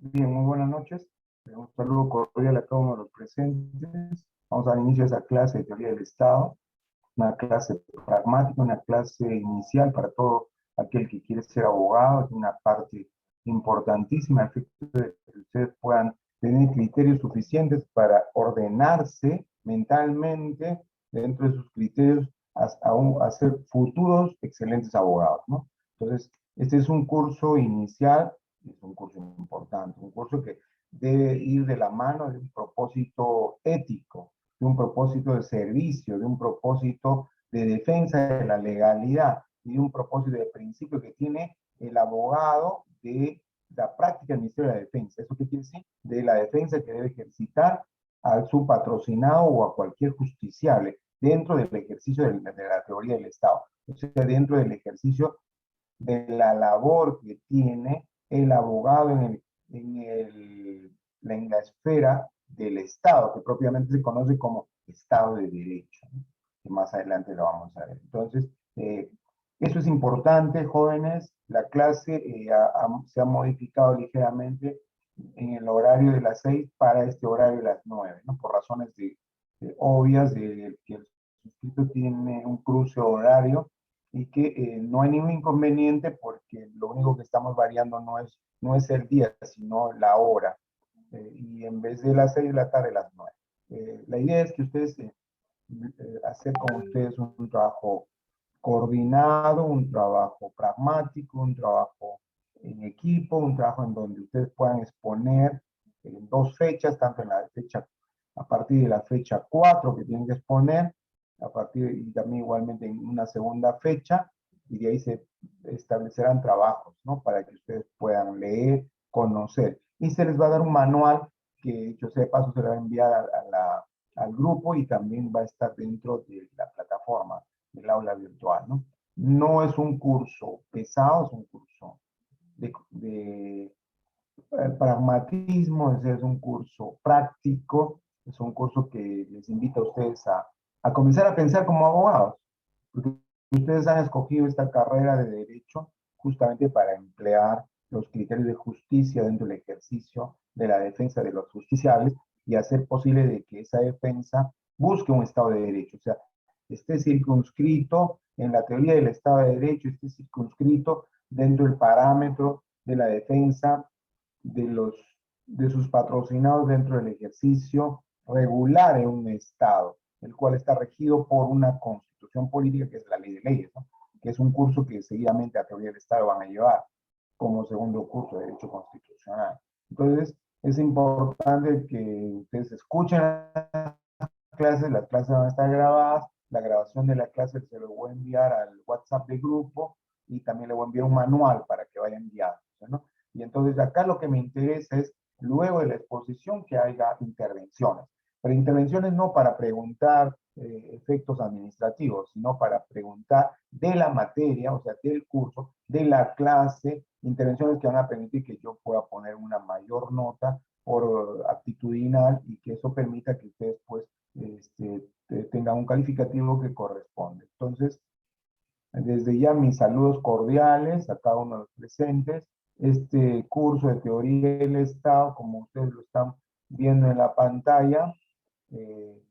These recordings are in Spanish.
Bien, muy buenas noches. Un saludo cordial a cada uno de los presentes. Vamos al inicio de esa clase de teoría del Estado, una clase pragmática, una clase inicial para todo aquel que quiere ser abogado. Es una parte importantísima, a efecto de que ustedes puedan tener criterios suficientes para ordenarse mentalmente dentro de sus criterios a ser futuros excelentes abogados, ¿no? Entonces, este es un curso inicial, es un curso importante, un curso que debe ir de la mano de un propósito ético, de un propósito de servicio, de un propósito de defensa de la legalidad y de un propósito de principio que tiene el abogado de la práctica del Ministerio de la Defensa. ¿Eso qué quiere decir? De la defensa que debe ejercitar a su patrocinado o a cualquier justiciable dentro del ejercicio de la teoría del Estado, o sea, dentro del ejercicio de la labor que tiene el abogado en la esfera del Estado, que propiamente se conoce como Estado de Derecho, ¿no? Que más adelante lo vamos a ver. Entonces, eso es importante, jóvenes. La clase se ha modificado ligeramente en el horario de las 6 para este horario de las 9, ¿no? Por razones obvias de que el suscrito tiene un cruce horario y que no hay ningún inconveniente porque lo único que estamos variando no es el día, sino la hora. Y en vez de las 6 de la tarde, las 9. La idea es que ustedes hacer con ustedes un trabajo coordinado, un trabajo pragmático, un trabajo en equipo, un trabajo en donde ustedes puedan exponer en dos fechas, tanto en la fecha, a partir de la fecha 4 que tienen que exponer, y también igualmente en una segunda fecha, y de ahí se establecerán trabajos, ¿no? Para que ustedes puedan leer, conocer. Y se les va a dar un manual que, dicho sea de paso, se le va a enviar al grupo y también va a estar dentro de la plataforma del aula virtual, ¿no? No es un curso pesado, es un curso de pragmatismo, es un curso práctico, es un curso que les invita a ustedes a comenzar a pensar como abogados, porque ustedes han escogido esta carrera de derecho justamente para emplear los criterios de justicia dentro del ejercicio de la defensa de los justiciables y hacer posible de que esa defensa busque un Estado de Derecho, o sea, esté circunscrito en la teoría del Estado de Derecho, esté circunscrito dentro del parámetro de la defensa de, los, de sus patrocinados dentro del ejercicio regular en un Estado, el cual está regido por una constitución política que es la ley de leyes, ¿no? Que es un curso que seguidamente a teoría del Estado van a llevar como segundo curso de Derecho Constitucional. Entonces, es importante que ustedes escuchen las clases van a estar grabadas, la grabación de la clase se lo voy a enviar al WhatsApp del grupo y también le voy a enviar un manual para que vaya enviado, ¿no? Y entonces acá lo que me interesa es, luego de la exposición, que haya intervenciones. Pero intervenciones no para preguntar efectos administrativos, sino para preguntar de la materia, o sea, del curso, de la clase, intervenciones que van a permitir que yo pueda poner una mayor nota por aptitudinal y que eso permita que ustedes pues tengan un calificativo que corresponde. Entonces, desde ya mis saludos cordiales a cada uno de los presentes. Este curso de teoría del Estado, como ustedes lo están viendo en la pantalla, eh,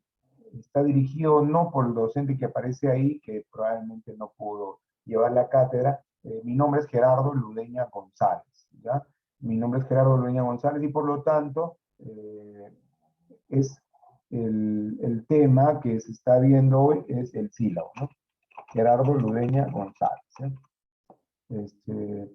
está dirigido no por el docente que aparece ahí, que probablemente no pudo llevar la cátedra. Mi nombre es Gerardo Ludeña González, ¿ya? Mi nombre es Gerardo Ludeña González y por lo tanto es el tema que se está viendo hoy es el sílabo, ¿no? Gerardo Ludeña González, ¿eh? Este,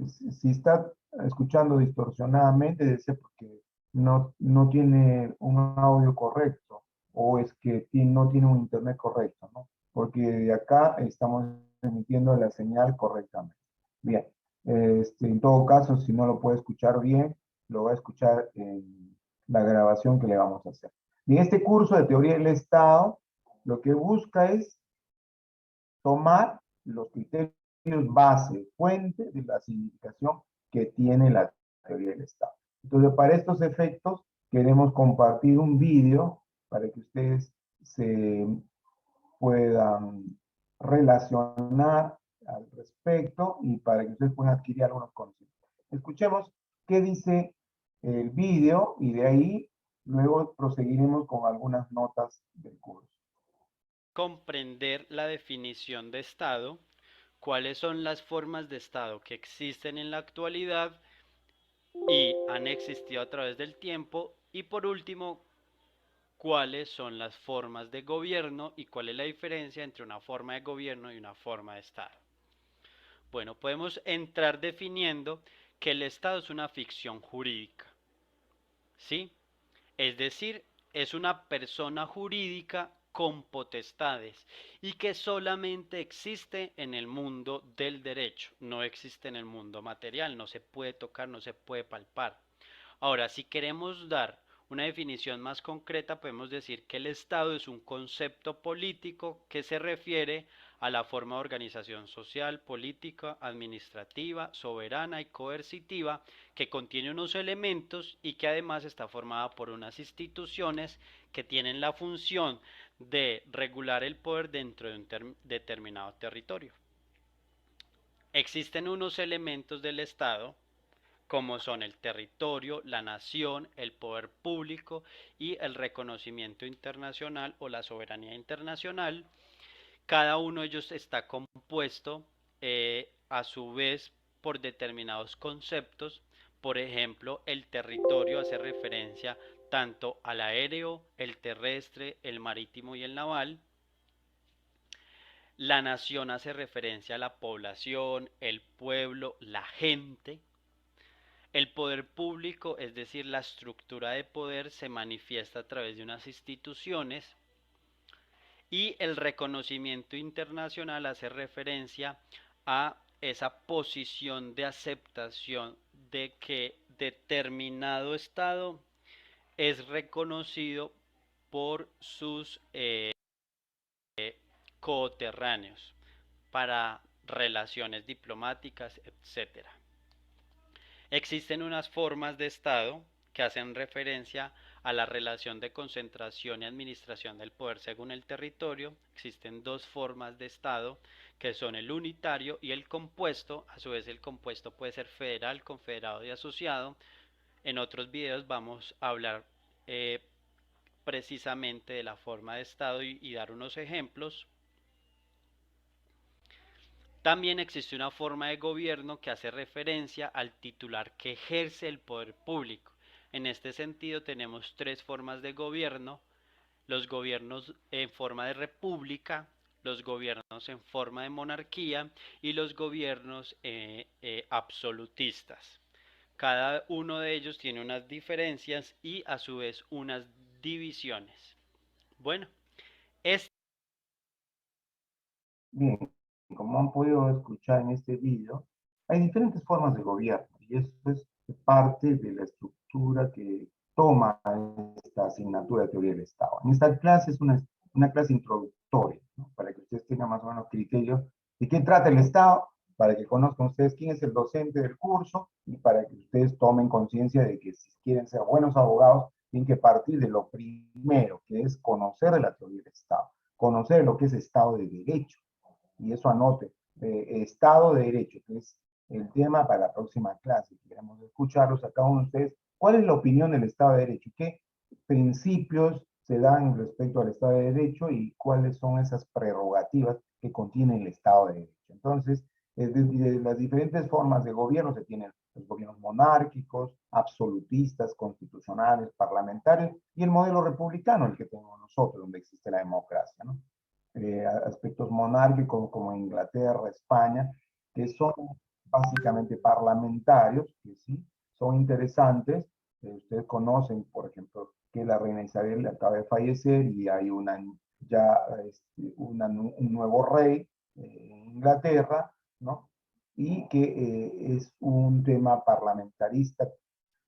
si está escuchando distorsionadamente, debe ser porque no tiene un audio correcto o es que no tiene un internet correcto, ¿no? Porque de acá estamos emitiendo la señal correctamente. Bien, en todo caso, si no lo puede escuchar bien, lo va a escuchar en la grabación que le vamos a hacer. Y este curso de teoría del Estado lo que busca es tomar los criterios base, fuente de la significación que tiene la teoría del Estado. Entonces, para estos efectos, queremos compartir un vídeo para que ustedes se puedan relacionar al respecto y para que ustedes puedan adquirir algunos conceptos. Escuchemos qué dice el vídeo y de ahí luego proseguiremos con algunas notas del curso. Comprender la definición de Estado, cuáles son las formas de Estado que existen en la actualidad y han existido a través del tiempo, y por último, cuáles son las formas de gobierno y cuál es la diferencia entre una forma de gobierno y una forma de Estado. Bueno, podemos entrar definiendo que el Estado es una ficción jurídica, ¿sí? Es decir, es una persona jurídica con potestades y que solamente existe en el mundo del derecho, no existe en el mundo material, no se puede tocar, no se puede palpar. Ahora, si queremos dar una definición más concreta, podemos decir que el Estado es un concepto político que se refiere a la forma de organización social, política, administrativa, soberana y coercitiva que contiene unos elementos y que además está formada por unas instituciones que tienen la función de regular el poder dentro de un determinado territorio. Existen unos elementos del Estado como son el territorio, la nación, el poder público y el reconocimiento internacional o la soberanía internacional. Cada uno de ellos está compuesto a su vez por determinados conceptos. Por ejemplo, el territorio hace referencia tanto al aéreo, el terrestre, el marítimo y el naval. La nación hace referencia a la población, el pueblo, la gente. El poder público, es decir, la estructura de poder, se manifiesta a través de unas instituciones, y el reconocimiento internacional hace referencia a esa posición de aceptación de que determinado Estado es reconocido por sus coterráneos para relaciones diplomáticas, etcétera. Existen unas formas de Estado que hacen referencia a la relación de concentración y administración del poder según el territorio. Existen dos formas de Estado que son el unitario y el compuesto. A su vez el compuesto puede ser federal, confederado y asociado. En otros videos vamos a hablar precisamente de la forma de Estado y dar unos ejemplos. También existe una forma de gobierno que hace referencia al titular que ejerce el poder público. En este sentido tenemos tres formas de gobierno: los gobiernos en forma de república, los gobiernos en forma de monarquía y los gobiernos absolutistas. Cada uno de ellos tiene unas diferencias y a su vez unas divisiones. Bueno, es Bien, como han podido escuchar en este video, hay diferentes formas de gobierno y eso es parte de la estructura que toma esta asignatura de teoría del Estado. En esta clase es una clase introductoria, ¿no? Para que ustedes tengan más o menos criterio de qué trata el Estado, para que conozcan ustedes quién es el docente del curso y para que ustedes tomen conciencia de que si quieren ser buenos abogados, tienen que partir de lo primero, que es conocer de la teoría del Estado, conocer lo que es Estado de Derecho, y eso anote, Estado de Derecho, que es el tema para la próxima clase. Queremos escucharlos a cada uno de ustedes. ¿Cuál es la opinión del Estado de Derecho? ¿Qué principios se dan respecto al Estado de Derecho y cuáles son esas prerrogativas que contiene el Estado de Derecho? Entonces, de las diferentes formas de gobierno se tienen los gobiernos monárquicos, absolutistas, constitucionales, parlamentarios y el modelo republicano, el que tenemos nosotros, donde existe la democracia, ¿no? Aspectos monárquicos como Inglaterra, España, que son básicamente parlamentarios, que sí, son interesantes. Ustedes conocen, por ejemplo, que la reina Isabel acaba de fallecer y hay ya un nuevo rey en Inglaterra, ¿no? Y que es un tema parlamentarista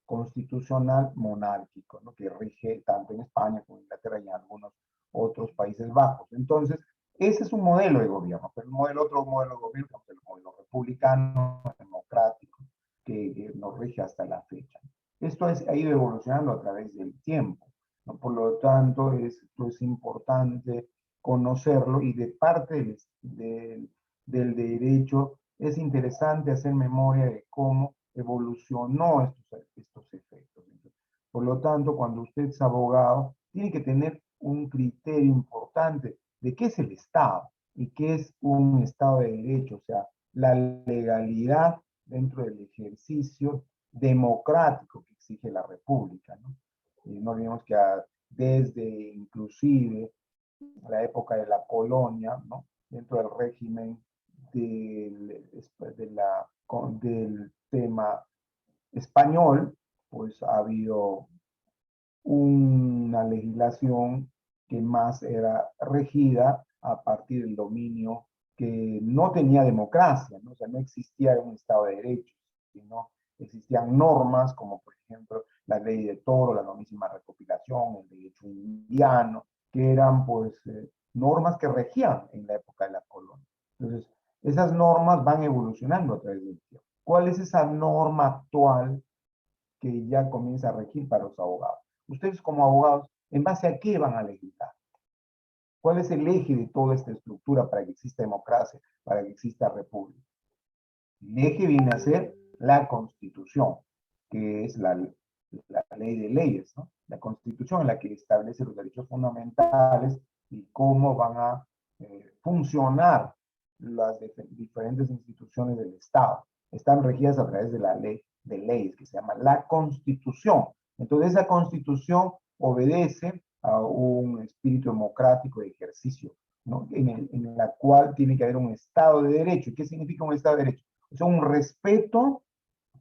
constitucional monárquico, ¿no? Que rige tanto en España como en Inglaterra y en algunos otros Países Bajos. Entonces, ese es un modelo de gobierno, pero otro modelo de gobierno es el modelo republicano, democrático, que nos rige hasta la fecha. Esto ha ido evolucionando a través del tiempo, ¿no? Por lo tanto, esto es importante conocerlo y de parte del derecho es interesante hacer memoria de cómo evolucionó estos efectos. Por lo tanto, cuando usted es abogado, tiene que tener un criterio importante de qué es el Estado y qué es un Estado de Derecho, o sea, la legalidad dentro del ejercicio democrático que exige la República, ¿no? Y no olvidemos que desde inclusive la época de la colonia, ¿no? Dentro del régimen del tema español, pues ha habido una legislación que más era regida a partir del dominio que no tenía democracia, ¿no? O sea, no existía un Estado de Derecho, sino existían normas como, por ejemplo, la ley de Toro, la novísima recopilación, el derecho indiano, que eran, pues, normas que regían en la época de la colonia. Entonces, esas normas van evolucionando a través del tiempo. ¿Cuál es esa norma actual que ya comienza a regir para los abogados? Ustedes como abogados, ¿en base a qué van a legislar? ¿Cuál es el eje de toda esta estructura para que exista democracia, para que exista república? El eje viene a ser la Constitución, que es la ley de leyes, ¿no? La Constitución en la que establece los derechos fundamentales y cómo van a funcionar las diferentes instituciones del Estado. Están regidas a través de la ley de leyes, que se llama la Constitución. Entonces, esa Constitución obedece a un espíritu democrático de ejercicio, ¿no? En la cual tiene que haber un Estado de Derecho. ¿Qué significa un Estado de Derecho? Es un respeto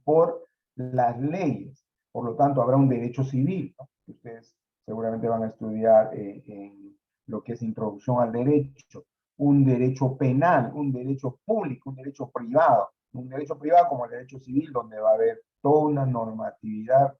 por las leyes. Por lo tanto, habrá un derecho civil, ¿no? Que ustedes seguramente van a estudiar en lo que es introducción al derecho, un derecho penal, un derecho público, un derecho privado como el derecho civil, donde va a haber toda una normatividad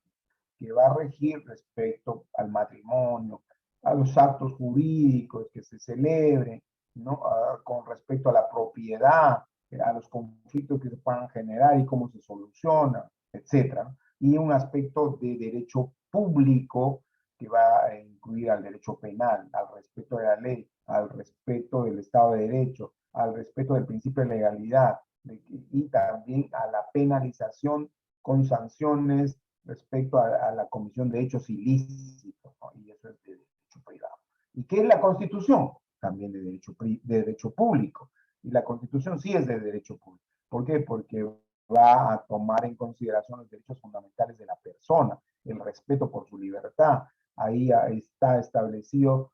que va a regir respecto al matrimonio, a los actos jurídicos que se celebren, ¿no? Con respecto a la propiedad, a los conflictos que se puedan generar y cómo se solucionan, etcétera. Y un aspecto de derecho público que va a incluir al derecho penal, al respeto de la ley, al respeto del Estado de Derecho, al respeto del principio de legalidad y también a la penalización con sanciones respecto a la comisión de hechos ilícitos, ¿no? Y eso es de derecho privado. ¿Y qué es la Constitución? También de derecho público. Y la Constitución sí es de derecho público. ¿Por qué? Porque va a tomar en consideración los derechos fundamentales de la persona, el respeto por su libertad. Ahí está establecido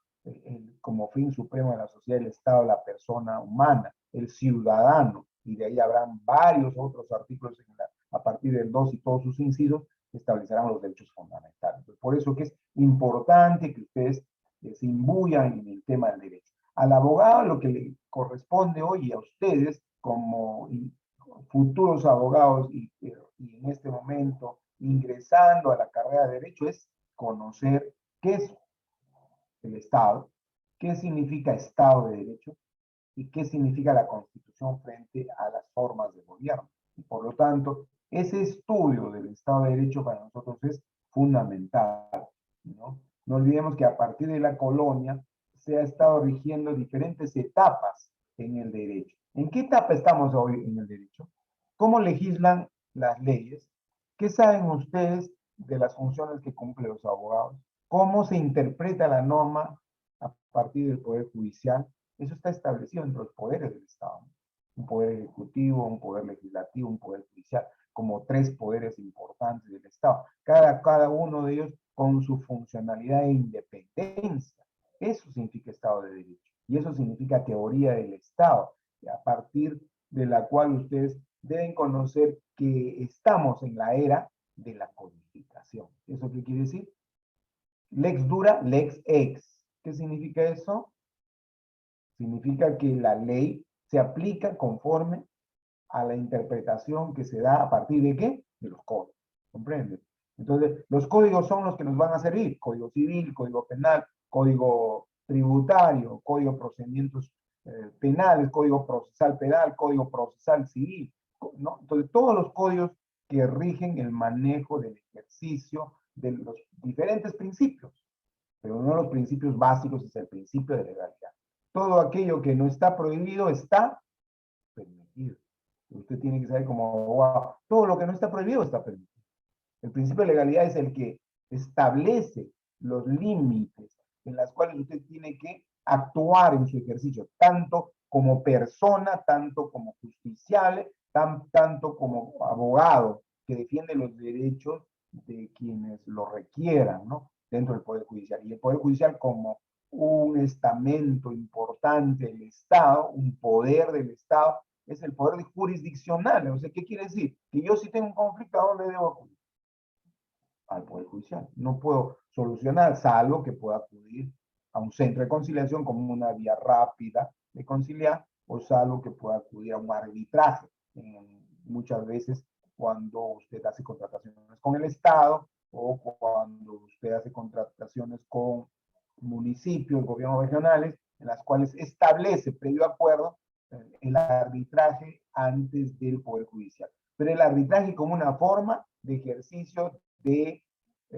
como fin supremo de la sociedad, el Estado, la persona humana, el ciudadano, y de ahí habrán varios otros artículos a partir del 2 y todos sus incisos que establecerán los derechos fundamentales. Entonces, por eso que es importante que ustedes se imbuyan en el tema del derecho. Al abogado lo que le corresponde hoy a ustedes como futuros abogados y en este momento ingresando a la carrera de derecho es conocer qué es el Estado, qué significa Estado de Derecho y qué significa la Constitución frente a las formas de gobierno. Y por lo tanto, ese estudio del Estado de Derecho para nosotros es fundamental, ¿no? No olvidemos que a partir de la colonia se ha estado rigiendo diferentes etapas en el derecho. ¿En qué etapa estamos hoy en el derecho? ¿Cómo legislan las leyes? ¿Qué saben ustedes de las funciones que cumplen los abogados? ¿Cómo se interpreta la norma a partir del Poder Judicial? Eso está establecido entre los poderes del Estado. Un poder ejecutivo, un poder legislativo, un poder judicial, como tres poderes importantes del Estado. Cada uno de ellos con su funcionalidad e independencia. Eso significa Estado de Derecho. Y eso significa teoría del Estado, a partir de la cual ustedes deben conocer que estamos en la era de la codificación. ¿Eso qué quiere decir? Lex dura, lex ex. ¿Qué significa eso? Significa que la ley se aplica conforme a la interpretación que se da a partir de ¿qué? De los códigos. ¿Comprende? Entonces, los códigos son los que nos van a servir. Código civil, código penal, código tributario, código de procedimientos penales, código procesal penal, código procesal civil, ¿no? Entonces, todos los códigos que rigen el manejo del ejercicio de los diferentes principios, pero uno de los principios básicos es el principio de legalidad. Todo aquello que no está prohibido está permitido. Usted usted tiene que saber como abogado, todo lo que no está prohibido está permitido. El principio de legalidad es el que establece los límites en los cuales usted tiene que actuar en su ejercicio, tanto como persona, tanto como justiciable, tanto como abogado que defiende los derechos de quienes lo requieran, ¿no? Dentro del Poder Judicial. Y el Poder Judicial como un estamento importante del Estado, un poder del Estado, es el poder jurisdiccional. O sea, ¿qué quiere decir? Que yo si tengo un conflicto, ¿a dónde debo acudir? Al Poder Judicial. No puedo solucionar, salvo que pueda acudir a un centro de conciliación como una vía rápida de conciliar, o salvo que pueda acudir a un arbitraje. Muchas veces cuando usted hace contrataciones con el Estado o cuando usted hace contrataciones con municipios, gobiernos regionales, en las cuales establece previo acuerdo el arbitraje antes del Poder Judicial. Pero el arbitraje como una forma de ejercicio de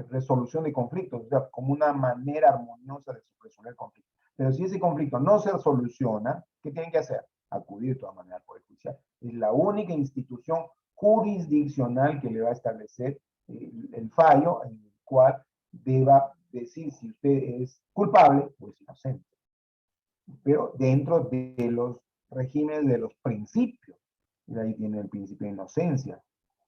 resolución de conflictos, o sea, como una manera armoniosa de resolver conflictos. Pero si ese conflicto no se soluciona, ¿qué tienen que hacer? Acudir de todas maneras al Poder Judicial. Es la única institución jurisdiccional que le va a establecer el fallo en el cual deba decir si usted es culpable o es inocente. Pero dentro de los regímenes de los principios. Y ahí tiene el principio de inocencia,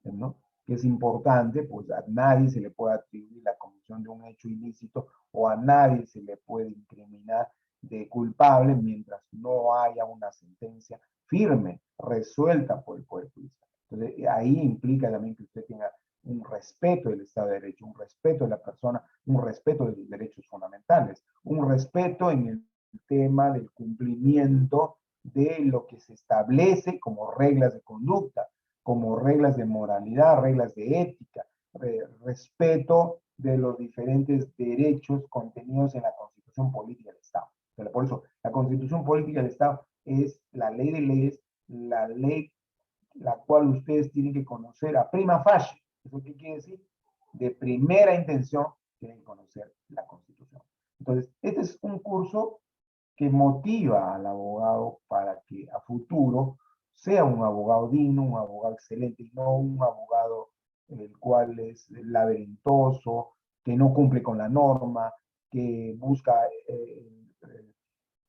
¿no? Que es importante, pues a nadie se le puede atribuir la comisión de un hecho ilícito o a nadie se le puede incriminar de culpable mientras no haya una sentencia firme, resuelta por el Poder Judicial. Entonces, ahí implica también que usted tenga un respeto del Estado de Derecho, un respeto de la persona, un respeto de los derechos fundamentales, un respeto en el tema del cumplimiento de lo que se establece como reglas de conducta, como reglas de moralidad, reglas de ética, respeto de los diferentes derechos contenidos en la Constitución Política del Estado. Pero por eso, la Constitución Política del Estado es la ley de leyes, la ley la cual ustedes tienen que conocer a prima facie. ¿Eso qué quiere decir? De primera intención tienen que conocer la Constitución. Entonces, este es un curso que motiva al abogado para que a futuro sea un abogado digno, un abogado excelente, y no un abogado el cual es laberintoso, que no cumple con la norma, que busca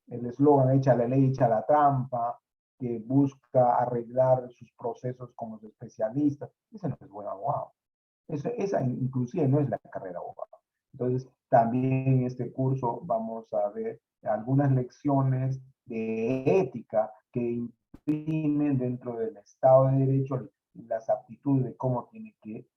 el eslogan echa la ley, echa la trampa, que busca arreglar sus procesos con los especialistas. Ese no es buen abogado. Esa inclusive no es la carrera abogado. Entonces, también en este curso vamos a ver algunas lecciones de ética que imprimen dentro del Estado de Derecho las aptitudes de cómo tiene que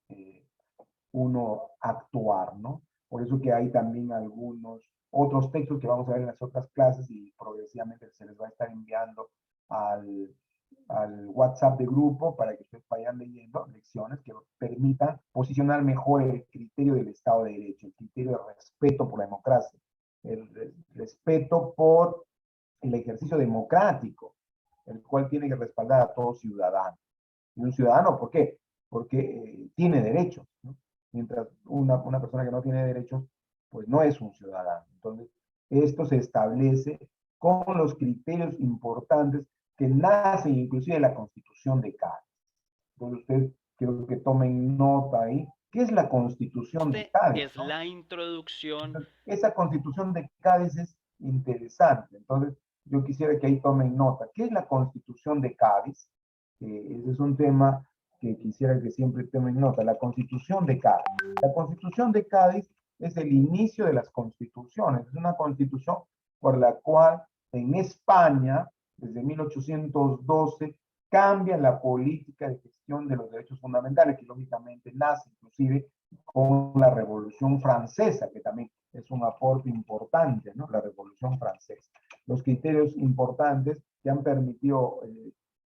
uno actuar, ¿no? Por eso que hay también algunos otros textos que vamos a ver en las otras clases y progresivamente se les va a estar enviando al, al WhatsApp de grupo para que ustedes vayan leyendo lecciones que permitan posicionar mejor el criterio del Estado de Derecho, el criterio de respeto por la democracia, el respeto por el ejercicio democrático, el cual tiene que respaldar a todo ciudadano. Y un ciudadano, ¿por qué? Porque tiene derechos, ¿no? Mientras una persona que no tiene derechos, pues no es un ciudadano. Entonces, esto se establece con los criterios importantes que nacen inclusive de la Constitución de Cádiz. Entonces, ustedes quiero que tomen nota ahí. ¿Qué es la Constitución de Este Cádiz, es no? la introducción. Entonces, esa Constitución de Cádiz es interesante. Entonces, yo quisiera que ahí tomen nota. ¿Qué es la Constitución de Cádiz? Ese es un tema que quisiera que siempre tomen nota. La Constitución de Cádiz. La Constitución de Cádiz es el inicio de las constituciones. Es una constitución por la cual en España, desde 1812, cambia la política de gestión de los derechos fundamentales, que lógicamente nace inclusive con la Revolución Francesa, que también es un aporte importante, ¿no? La Revolución Francesa. Los criterios importantes que han permitido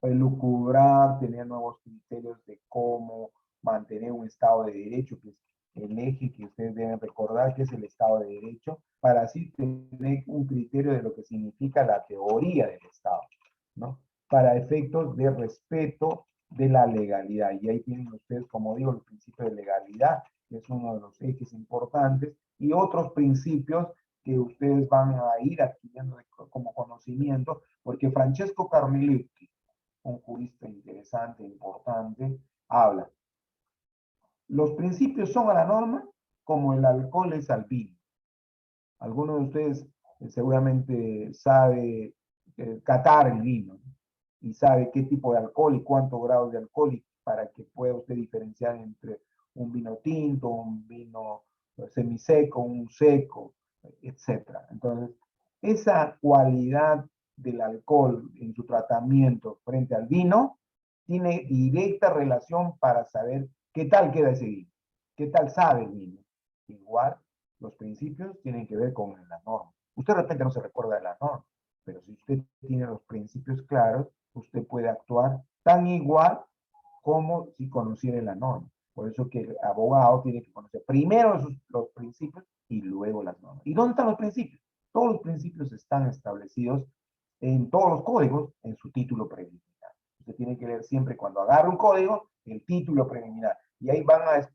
lucubrar, tener nuevos criterios de cómo mantener un Estado de Derecho, que es el eje que ustedes deben recordar, que es el Estado de Derecho, para así tener un criterio de lo que significa la teoría del Estado, ¿no? Para efectos de respeto de la legalidad. Y ahí tienen ustedes, como digo, el principio de legalidad, que es uno de los ejes importantes, y otros principios que ustedes van a ir adquiriendo como conocimiento, porque Francesco Carnelucci, un jurista interesante, importante, habla. Los principios son a la norma como el alcohol es al vino. Algunos de ustedes seguramente sabe catar el vino, ¿no? Y sabe qué tipo de alcohol y cuántos grados de alcohol y para que pueda usted diferenciar entre un vino tinto, un vino semiseco, un seco, etcétera. Entonces, esa cualidad del alcohol en su tratamiento frente al vino tiene directa relación para saber qué tal queda ese vino, qué tal sabe el vino. Igual, los principios tienen que ver con la norma. Usted de repente no se recuerda de la norma, pero si usted tiene los principios claros, usted puede actuar tan igual como si conociera la norma. Por eso que el abogado tiene que conocer primero los principios y luego las normas. ¿Y dónde están los principios? Todos los principios están establecidos en todos los códigos en su título preliminar. Usted tiene que leer siempre cuando agarre un código, el título preliminar. Y ahí van a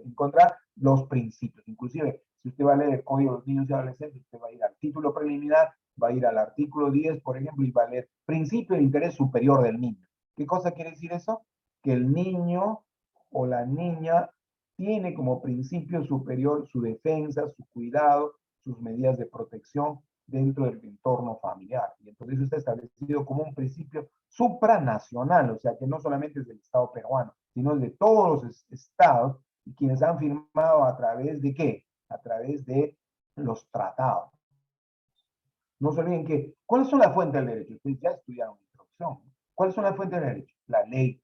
encontrar los principios. Inclusive, si usted va a leer el Código de los Niños y Adolescentes, usted va a ir al título preliminar, va a ir al artículo 10, por ejemplo, y va a leer principio de interés superior del niño. ¿Qué cosa quiere decir eso? Que el niño o la niña tiene como principio superior su defensa, su cuidado, sus medidas de protección dentro del entorno familiar. Y entonces eso está establecido como un principio supranacional, o sea que no solamente es del Estado peruano, sino de todos los estados y quienes han firmado a través de qué? A través de los tratados. No se olviden que, ¿cuáles son las fuentes del derecho? Ustedes ya estudiaron introducción. ¿Cuáles son las fuentes del derecho? La ley,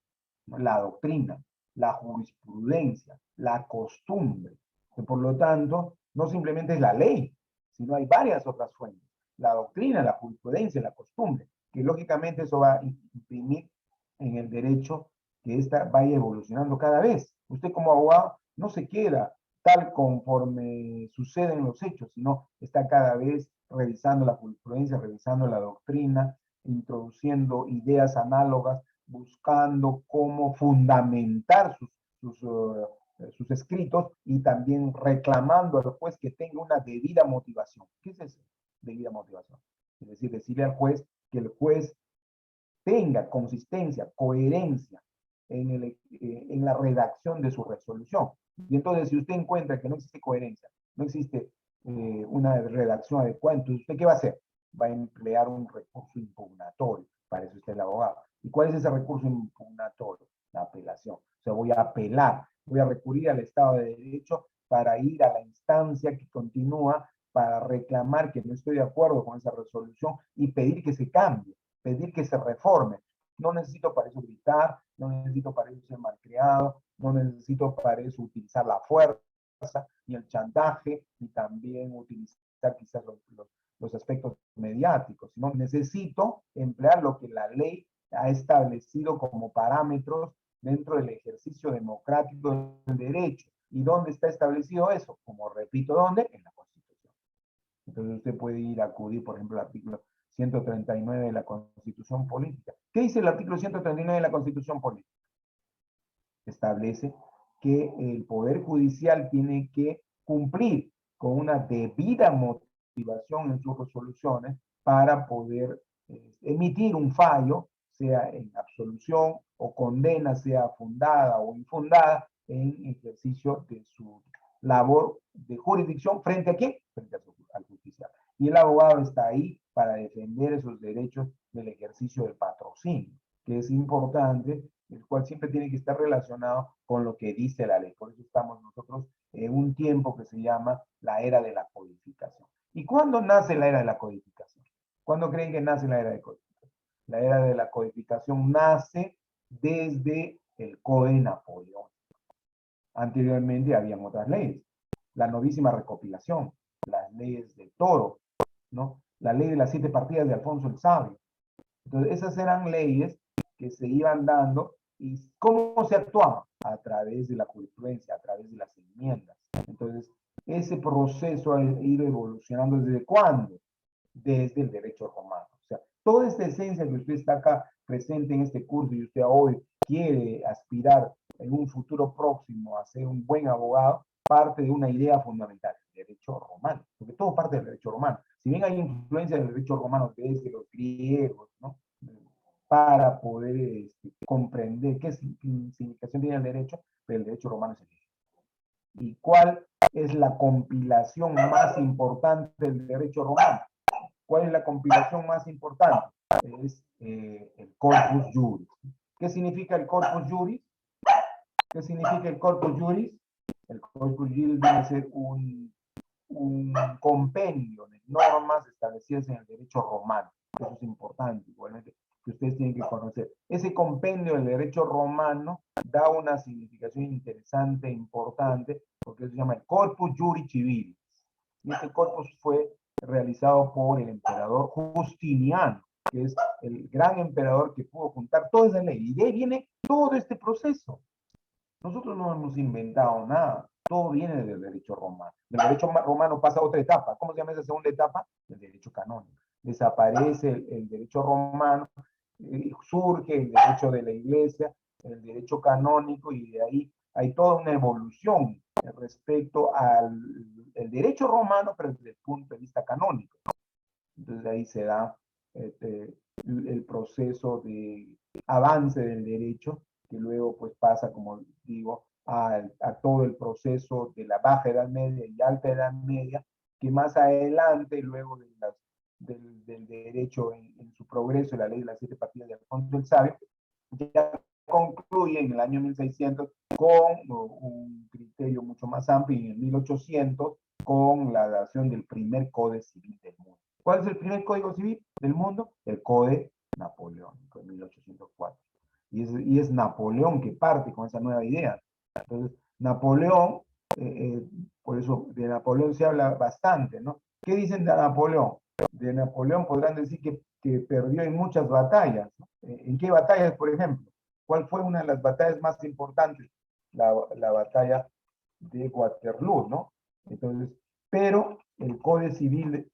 la doctrina, la jurisprudencia, la costumbre. Que por lo tanto, no simplemente es la ley, sino hay varias otras fuentes. La doctrina, la jurisprudencia, la costumbre, que lógicamente eso va a imprimir en el derecho que ésta vaya evolucionando cada vez. Usted como abogado no se queda tal conforme suceden los hechos, sino está cada vez revisando la jurisprudencia, revisando la doctrina, introduciendo ideas análogas, buscando cómo fundamentar sus escritos y también reclamando al juez que tenga una debida motivación. ¿Qué es eso? Debida motivación. Es decir, decirle al juez que el juez tenga consistencia, coherencia en la redacción de su resolución. Y entonces, si usted encuentra que no existe coherencia, no existe una redacción adecuada, entonces, ¿usted qué va a hacer? Va a emplear un recurso impugnatorio. Para eso está el abogado. ¿Y cuál es ese recurso impugnatorio? La apelación. O sea, voy a apelar, voy a recurrir al Estado de Derecho para ir a la instancia que continúa para reclamar que no estoy de acuerdo con esa resolución y pedir que se cambie, pedir que se reforme. No necesito para eso gritar, no necesito para eso ser malcriado, no necesito para eso utilizar la fuerza, ni el chantaje, ni también utilizar quizás los aspectos mediáticos, sino necesito emplear lo que la ley ha establecido como parámetros dentro del ejercicio democrático del derecho. ¿Y dónde está establecido eso? Como repito, ¿dónde? En la Constitución. Entonces usted puede ir a acudir, por ejemplo, al artículo 139 de la Constitución Política. ¿Qué dice el artículo 139 de la Constitución Política? Establece que el Poder Judicial tiene que cumplir con una debida motivación en sus resoluciones para poder emitir un fallo, sea en absolución o condena, sea fundada o infundada, en ejercicio de su labor de jurisdicción frente a quién? Frente al justicial. Y el abogado está ahí para defender esos derechos del ejercicio del patrocinio, que es importante, el cual siempre tiene que estar relacionado con lo que dice la ley. Por eso estamos nosotros en un tiempo que se llama la era de la codificación. ¿Y cuándo nace la era de la codificación? ¿Cuándo creen que nace la era de codificación? La era de la codificación nace desde el Código Napoleón. Anteriormente habían otras leyes. La novísima recopilación, las leyes de Toro, ¿no? La ley de las 7 partidas de Alfonso el Sabio. Entonces, esas eran leyes que se iban dando y cómo se actuaba a través de la jurisprudencia, a través de las enmiendas. Entonces, ese proceso ha ido evolucionando ¿desde cuándo? Desde el derecho romano. O sea, toda esta esencia que usted está acá presente en este curso y usted hoy quiere aspirar en un futuro próximo a ser un buen abogado, parte de una idea fundamental, el derecho romano, porque todo parte del derecho romano. Si bien hay influencia del derecho romano desde los griegos, ¿no? para poder comprender qué significación tiene el derecho, pero el derecho romano es el eje. ¿Y cuál es la compilación más importante del derecho romano? ¿Cuál es la compilación más importante? Es el Corpus Juris. ¿Qué significa el Corpus Juris? ¿Qué significa el Corpus Juris? El Corpus Juris viene a ser un compendio de normas establecidas en el derecho romano. Eso es importante, igualmente, que ustedes tienen que conocer. Ese compendio del derecho romano da una significación interesante, importante, porque eso se llama el Corpus Juris Civilis. Y este corpus fue realizado por el emperador Justiniano, que es el gran emperador que pudo juntar toda esa ley. Y de ahí viene todo este proceso. Nosotros no hemos inventado nada. Todo viene del derecho romano. Del derecho romano pasa a otra etapa. ¿Cómo se llama esa segunda etapa? El derecho canónico. Desaparece el derecho romano, surge el derecho de la iglesia, el derecho canónico, y de ahí hay toda una evolución respecto al el derecho romano, pero desde el punto de vista canónico. Entonces ahí se da el proceso de avance del derecho, que luego pues pasa, como digo, a todo el proceso de la Baja Edad Media y Alta Edad Media, que más adelante, luego del derecho en su progreso, la ley de las 7 partidas de Alfonso el Sabio, ya concluye en el año 1600 con un criterio mucho más amplio, y en 1800 con la dación del primer Código Civil del mundo. ¿Cuál es el primer Código Civil del mundo? El Código Napoleónico de 1804. Y es Napoleón que parte con esa nueva idea. Entonces, Napoleón, por eso de Napoleón se habla bastante, ¿no? ¿Qué dicen de Napoleón? De Napoleón podrán decir que perdió en muchas batallas, ¿no? ¿En qué batallas, por ejemplo? ¿Cuál fue una de las batallas más importantes? La batalla de Waterloo, ¿no? Entonces, pero el Código Civil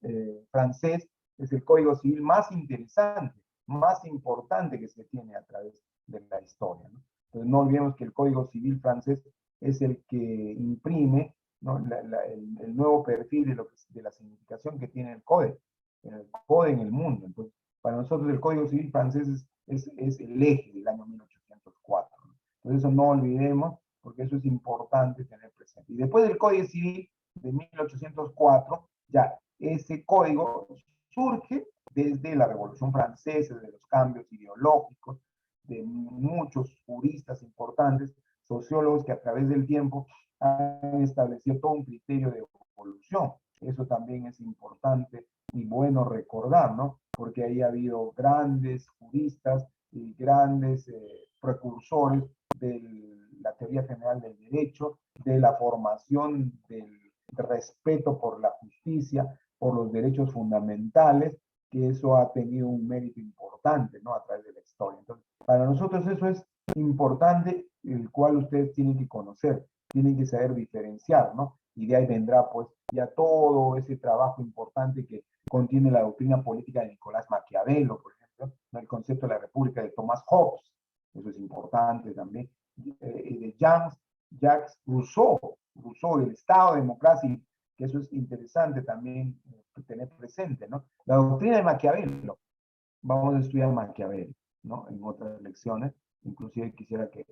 francés es el código civil más interesante, más importante que se tiene a través de la historia, ¿no? Entonces, no olvidemos que el Código Civil francés es el que imprime, ¿no? El nuevo perfil de la significación que tiene el CODE en el mundo. Entonces, para nosotros el Código Civil francés es el eje del año 1804, ¿no? Entonces, eso no olvidemos, porque eso es importante tener presente. Y después del Código Civil de 1804, ya ese código surge desde la Revolución Francesa, de los cambios ideológicos, de muchos juristas importantes, sociólogos que a través del tiempo han establecido todo un criterio de evolución. Eso también es importante y bueno recordar, ¿no? Porque ahí ha habido grandes juristas y grandes precursores de la teoría general del derecho, de la formación del respeto por la justicia, por los derechos fundamentales, que eso ha tenido un mérito importante, ¿no? A través de la historia. Entonces, para nosotros eso es importante, el cual ustedes tienen que conocer, tienen que saber diferenciar, ¿no? Y de ahí vendrá, pues, ya todo ese trabajo importante que contiene la doctrina política de Nicolás Maquiavelo, por ejemplo, ¿no? El concepto de la República de Thomas Hobbes, eso es importante también, de Jacques Rousseau, el Estado, democracia, que eso es interesante también tener presente, ¿no? La doctrina de Maquiavelo, vamos a estudiar Maquiavelo, ¿no? En otras lecciones, inclusive quisiera que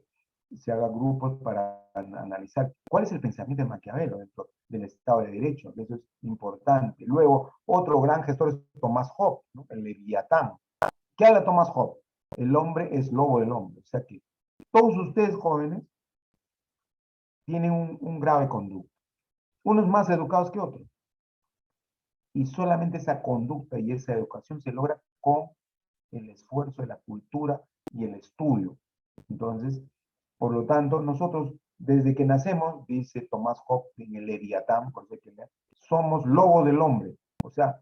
se haga grupos para analizar cuál es el pensamiento de Maquiavelo dentro del Estado de Derecho, eso es importante. Luego, otro gran gestor es Tomás Hobbes, ¿no? El Leviatán. ¿Qué habla Tomás Hobbes? El hombre es lobo del hombre, o sea que todos ustedes jóvenes tienen un grave conducta, unos más educados que otros, y solamente esa conducta y esa educación se logra con el esfuerzo de la cultura y el estudio. Entonces, por lo tanto, nosotros desde que nacemos, dice Tomás Hobbes en el Leviatán, por que leer, somos lobo del hombre. O sea,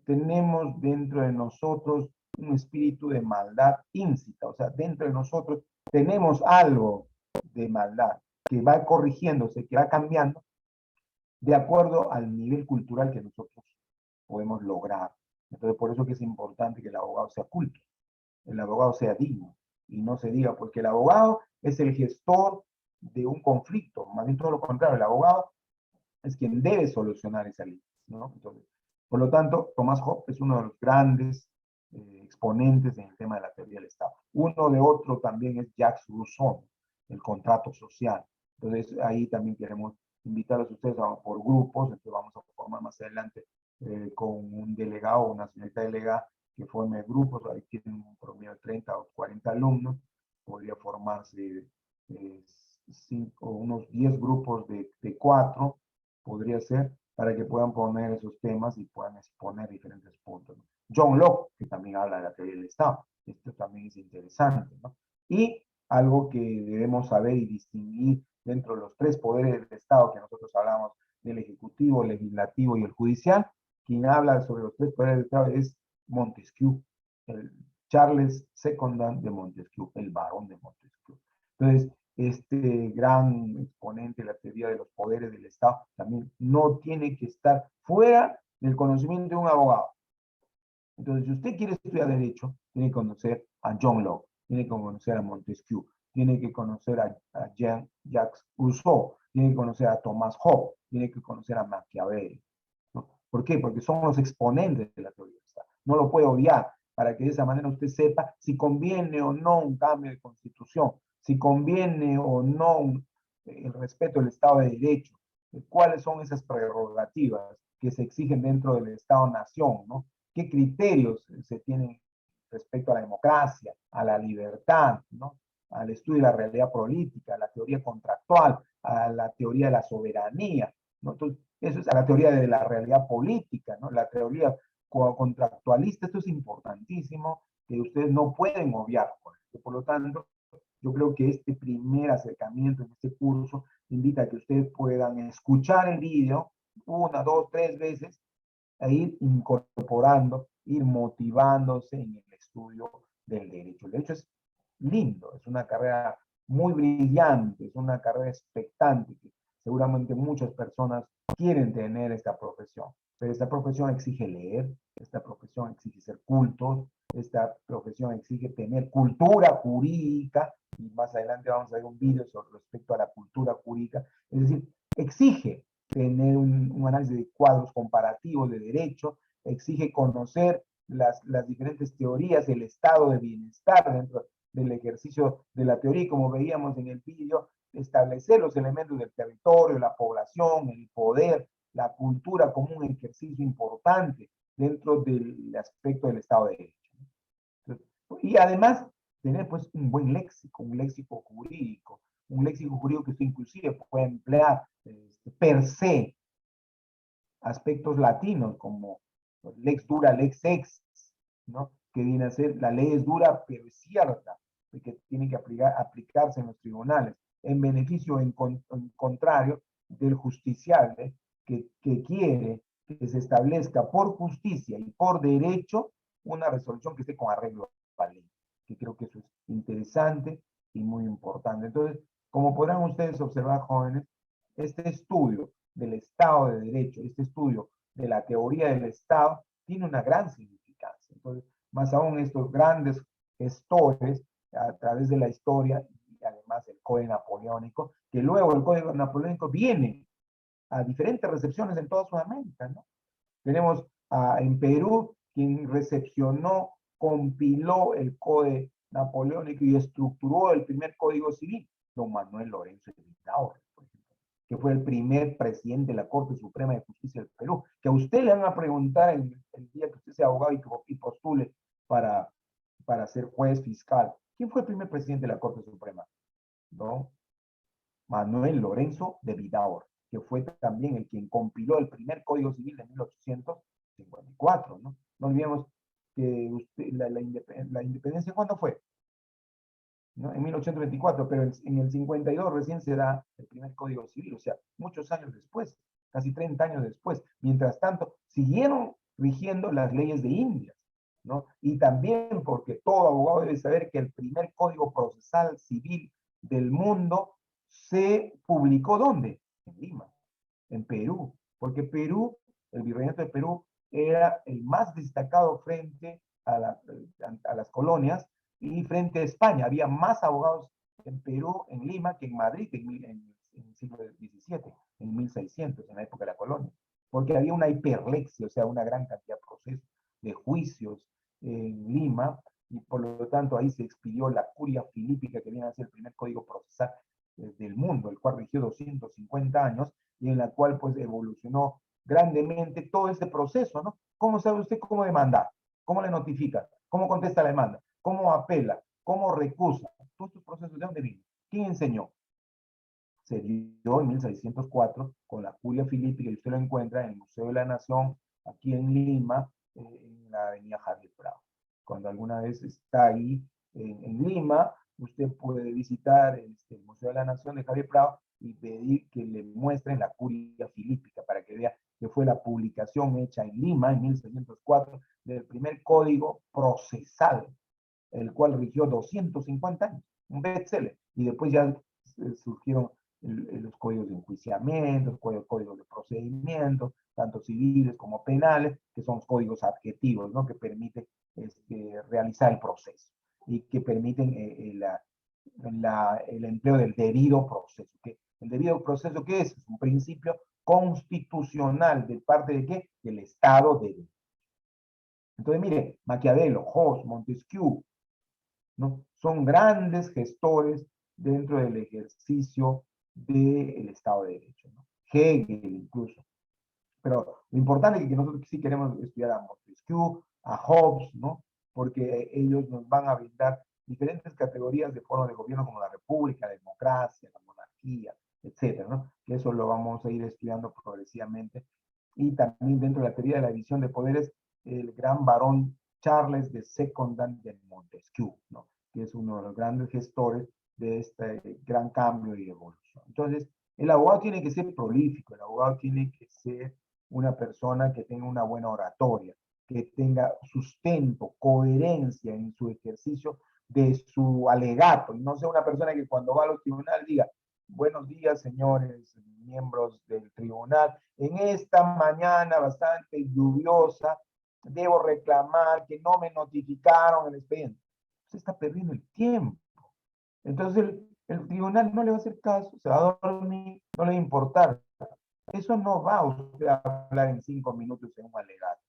tenemos dentro de nosotros un espíritu de maldad íncita. O sea, dentro de nosotros tenemos algo de maldad que va corrigiéndose, que va cambiando de acuerdo al nivel cultural que nosotros podemos lograr. Entonces, por eso que es importante que el abogado sea culto, el abogado sea digno, y no se diga, pues que el abogado es el gestor de un conflicto, más bien todo lo contrario, el abogado es quien debe solucionar esa ley, ¿no? Entonces, por lo tanto, Tomás Hobbes es uno de los grandes exponentes en el tema de la teoría del Estado. Uno de otro también es Jacques Rousseau, el contrato social. Entonces, ahí también queremos invitarlos a ustedes por grupos, entonces vamos a formar más adelante con un delegado o una señorita delegada que forme grupos, ahí tienen un promedio de 30 o 40 alumnos, podría formarse unos 10 grupos de 4, podría ser, para que puedan poner esos temas y puedan exponer diferentes puntos, ¿no? John Locke, que también habla de la teoría del Estado, esto también es interesante, ¿no? Y algo que debemos saber y distinguir dentro de los 3 poderes del Estado que nosotros hablamos, del Ejecutivo, el Legislativo y el Judicial, quien habla sobre los 3 poderes del Estado es Montesquieu, el Charles II de Montesquieu, el barón de Montesquieu. Entonces, este gran exponente de la teoría de los poderes del Estado también no tiene que estar fuera del conocimiento de un abogado. Entonces, si usted quiere estudiar Derecho, tiene que conocer a John Locke, tiene que conocer a Montesquieu, tiene que conocer a Jean-Jacques Rousseau, tiene que conocer a Thomas Hobbes, tiene que conocer a Maquiavelo, ¿no? ¿Por qué? Porque son los exponentes de la teoría del Estado. No lo puede obviar, para que de esa manera usted sepa si conviene o no un cambio de constitución, si conviene o no el respeto del Estado de Derecho, cuáles son esas prerrogativas que se exigen dentro del Estado-Nación, ¿no? ¿Qué criterios se tienen respecto a la democracia, a la libertad, ¿no? Al estudio de la realidad política, a la teoría contractual, a la teoría de la soberanía, ¿no? Entonces, eso es a la teoría de la realidad política, ¿no? La teoría contractualista, esto es importantísimo, que ustedes no pueden obviar. Por lo tanto, yo creo que este primer acercamiento en este curso invita a que ustedes puedan escuchar el video 1, 2, 3 veces e ir incorporando, ir motivándose en el estudio del derecho. El derecho es lindo, es una carrera muy brillante, es una carrera expectante, que seguramente muchas personas quieren tener esta profesión, pero esta profesión exige leer, esta profesión exige ser cultos, esta profesión exige tener cultura jurídica, y más adelante vamos a ver un video sobre respecto a la cultura jurídica, es decir, exige tener un análisis de cuadros comparativos de derecho, exige conocer las diferentes teorías, el estado de bienestar dentro del ejercicio de la teoría, y como veíamos en el vídeo, establecer los elementos del territorio, la población, el poder, la cultura como un ejercicio importante dentro del aspecto del Estado de Derecho. Entonces, y además, tener pues un buen léxico, un léxico jurídico que usted inclusive puede emplear per se aspectos latinos como lex dura, lex ex, ¿no? Que viene a ser la ley es dura pero es cierta, que tiene que aplicarse en los tribunales, en beneficio en contrario del justiciable que quiere que se establezca por justicia y por derecho una resolución que esté con arreglo a la ley, que creo que eso es interesante y muy importante. Entonces, como podrán ustedes observar, jóvenes, este estudio del Estado de Derecho, este estudio de la teoría del Estado, tiene una gran significancia. Entonces, más aún estos grandes gestores a través de la historia y además el Código Napoleónico, que luego el Código Napoleónico viene a diferentes recepciones en toda Sudamérica, ¿no? Tenemos en Perú quien recepcionó, compiló el Código Napoleónico y estructuró el primer Código Civil, don Manuel Lorenzo de Vidaurre, por ejemplo, que fue el primer presidente de la Corte Suprema de Justicia del Perú, que a usted le van a preguntar el día que usted sea abogado y postule para, para ser juez fiscal. ¿Quién fue el primer presidente de la Corte Suprema? ¿No? Manuel Lorenzo de Vidaurre, que fue también el quien compiló el primer Código Civil de 1854, ¿no? No olvidemos que la independencia, ¿cuándo fue? ¿No? En 1824, pero en el 52 recién se da el primer Código Civil, o sea, muchos años después, casi 30 años después. Mientras tanto, siguieron rigiendo las leyes de Indias, ¿no? Y también porque todo abogado debe saber que el primer Código Procesal Civil del mundo se publicó ¿dónde? En Lima, en Perú, porque Perú, el virreinato de Perú, era el más destacado frente a las colonias y frente a España. Había más abogados en Perú, en Lima, que en Madrid en el siglo XVII, en 1600, en la época de la colonia, porque había una hiperlexia, o sea, una gran cantidad de procesos, de juicios, en Lima, y por lo tanto ahí se expidió la curia filípica, que viene a ser el primer código procesal del mundo, el cual rigió 250 años, y en la cual pues evolucionó grandemente todo este proceso, ¿no? ¿Cómo sabe usted cómo demandar? ¿Cómo le notifica? ¿Cómo contesta la demanda? ¿Cómo apela? ¿Cómo recusa? Todos estos procesos, ¿de dónde vienen? ¿Quién enseñó? Se dio en 1604 con la curia filípica, y usted lo encuentra en el Museo de la Nación, aquí en Lima, en la avenida Javier Prado. Cuando alguna vez está ahí en Lima, usted puede visitar el Museo de la Nación de Javier Prado y pedir que le muestren la curia filípica para que vea que fue la publicación hecha en Lima en 1604 del primer código procesal, el cual rigió 250 años, un bestseller, y después ya surgieron los códigos de enjuiciamiento, los códigos de procedimiento, tanto civiles como penales, que son códigos adjetivos, ¿no? Que permiten realizar el proceso y que permiten el empleo del debido proceso. ¿Qué? ¿El debido proceso qué es? Es un principio constitucional de parte de qué? Del Estado de Derecho. Entonces, mire, Maquiavelo, Hobbes, Montesquieu, ¿no? Son grandes gestores dentro del ejercicio del Estado de Derecho, ¿no? Hegel incluso. Pero lo importante es que nosotros sí queremos estudiar a Montesquieu, a Hobbes, ¿no? Porque ellos nos van a brindar diferentes categorías de forma de gobierno como la república, la democracia, la monarquía, etcétera, ¿no? Que eso lo vamos a ir estudiando progresivamente. Y también dentro de la teoría de la división de poderes, el gran varón Charles de Secondat de Montesquieu, ¿no? Que es uno de los grandes gestores de este gran cambio y evolución. Entonces, el abogado tiene que ser prolífico, el abogado tiene que ser una persona que tenga una buena oratoria, que tenga sustento, coherencia en su ejercicio de su alegato, y no sea una persona que cuando va a los tribunales diga, buenos días, señores miembros del tribunal, en esta mañana bastante lluviosa, debo reclamar que no me notificaron el expediente. Se está perdiendo el tiempo. Entonces el tribunal no le va a hacer caso, se va a dormir, no le va a importar. Eso no va a usted a hablar en 5 minutos en un alegato.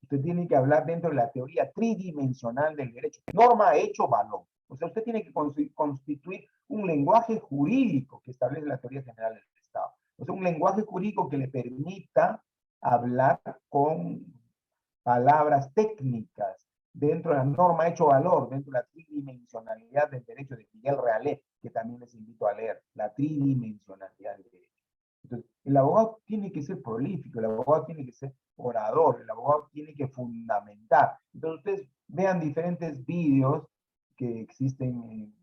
Usted tiene que hablar dentro de la teoría tridimensional del derecho. Norma, hecho, valor. O sea, usted tiene que constituir un lenguaje jurídico que establece la teoría general del Estado. O sea, un lenguaje jurídico que le permita hablar con palabras técnicas dentro de la norma hecho valor, dentro de la tridimensionalidad del derecho de Miguel Realé, que también les invito a leer, la tridimensionalidad del derecho. Entonces, el abogado tiene que ser prolífico, el abogado tiene que ser orador, el abogado tiene que fundamentar. Entonces, ustedes vean diferentes vídeos que existen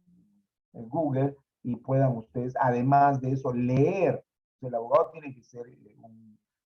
en Google y puedan ustedes, además de eso, leer. El abogado tiene que ser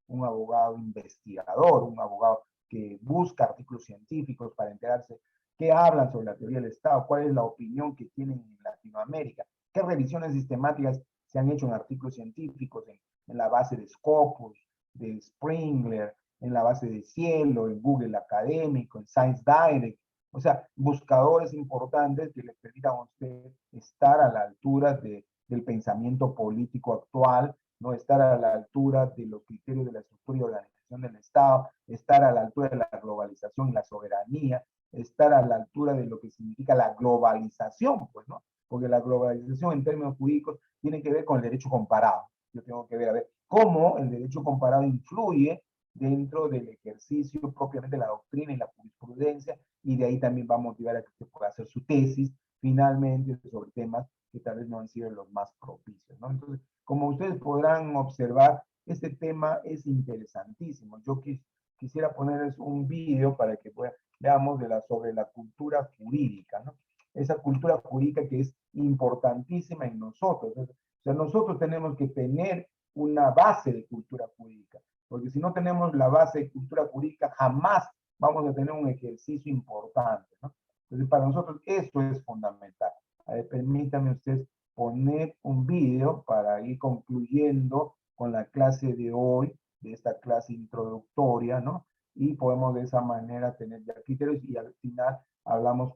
un abogado investigador, un abogado que busca artículos científicos para enterarse qué hablan sobre la teoría del Estado, cuál es la opinión que tienen en Latinoamérica, qué revisiones sistemáticas se han hecho en artículos científicos, en la base de Scopus, de Springler, en la base de Cielo, en Google Académico, en Science Direct. O sea, buscadores importantes que les permitan a usted estar a la altura del pensamiento político actual, no estar a la altura de los criterios de la estructura y organización del Estado, estar a la altura de la globalización y la soberanía, estar a la altura de lo que significa la globalización, pues, ¿no? Porque la globalización en términos jurídicos tiene que ver con el derecho comparado. Yo tengo que ver, a ver, cómo el derecho comparado influye dentro del ejercicio propiamente de la doctrina y la jurisprudencia, y de ahí también va a motivar a que usted pueda hacer su tesis finalmente sobre temas que tal vez no han sido los más propicios, ¿no? Entonces, como ustedes podrán observar, este tema es interesantísimo. Yo quisiera ponerles un video para que veamos sobre la cultura jurídica, ¿no? Esa cultura jurídica que es importantísima en nosotros. O sea, nosotros tenemos que tener una base de cultura jurídica, porque si no tenemos la base de cultura jurídica, jamás vamos a tener un ejercicio importante, ¿no? Entonces, para nosotros esto es fundamental. A ver, permítame ustedes poner un video para ir concluyendo con la clase de hoy, de esta clase introductoria, ¿no? Y podemos de esa manera tener ya criterios y al final hablamos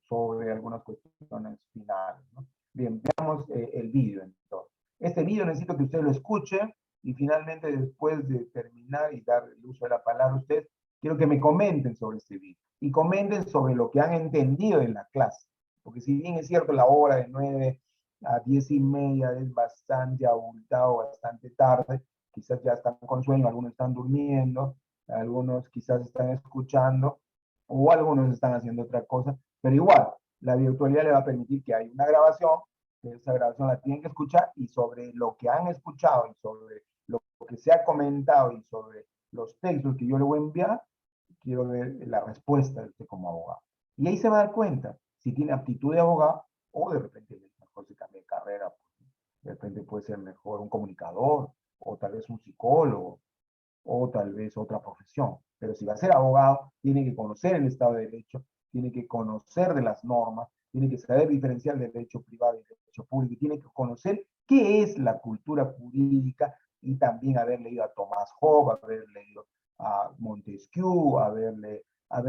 sobre algunas cuestiones finales, ¿no? Bien, veamos el video entonces. Este video necesito que usted lo escuche y finalmente después de terminar y dar el uso de la palabra a ustedes, quiero que me comenten sobre este video. y comenten sobre lo que han entendido en la clase. Porque si bien es cierto, la hora de 9 a 10:30 es bastante abultado, bastante tarde, quizás ya están con sueño, algunos están durmiendo, algunos quizás están escuchando, o algunos están haciendo otra cosa, pero igual, la virtualidad le va a permitir que haya una grabación, que esa grabación la tienen que escuchar, y sobre lo que han escuchado, y sobre lo que se ha comentado, y sobre los textos que yo le voy a enviar, quiero ver la respuesta de usted como abogado. Y ahí se va a dar cuenta si tiene aptitud de abogado o de repente mejor se cambia de carrera. Pues, de repente puede ser mejor un comunicador o tal vez un psicólogo o tal vez otra profesión. Pero si va a ser abogado, tiene que conocer el Estado de Derecho, tiene que conocer de las normas, tiene que saber diferenciar el derecho privado y el derecho público, y tiene que conocer qué es la cultura jurídica y también haber leído a Thomas Hobbes, haber leído a Montesquieu, haber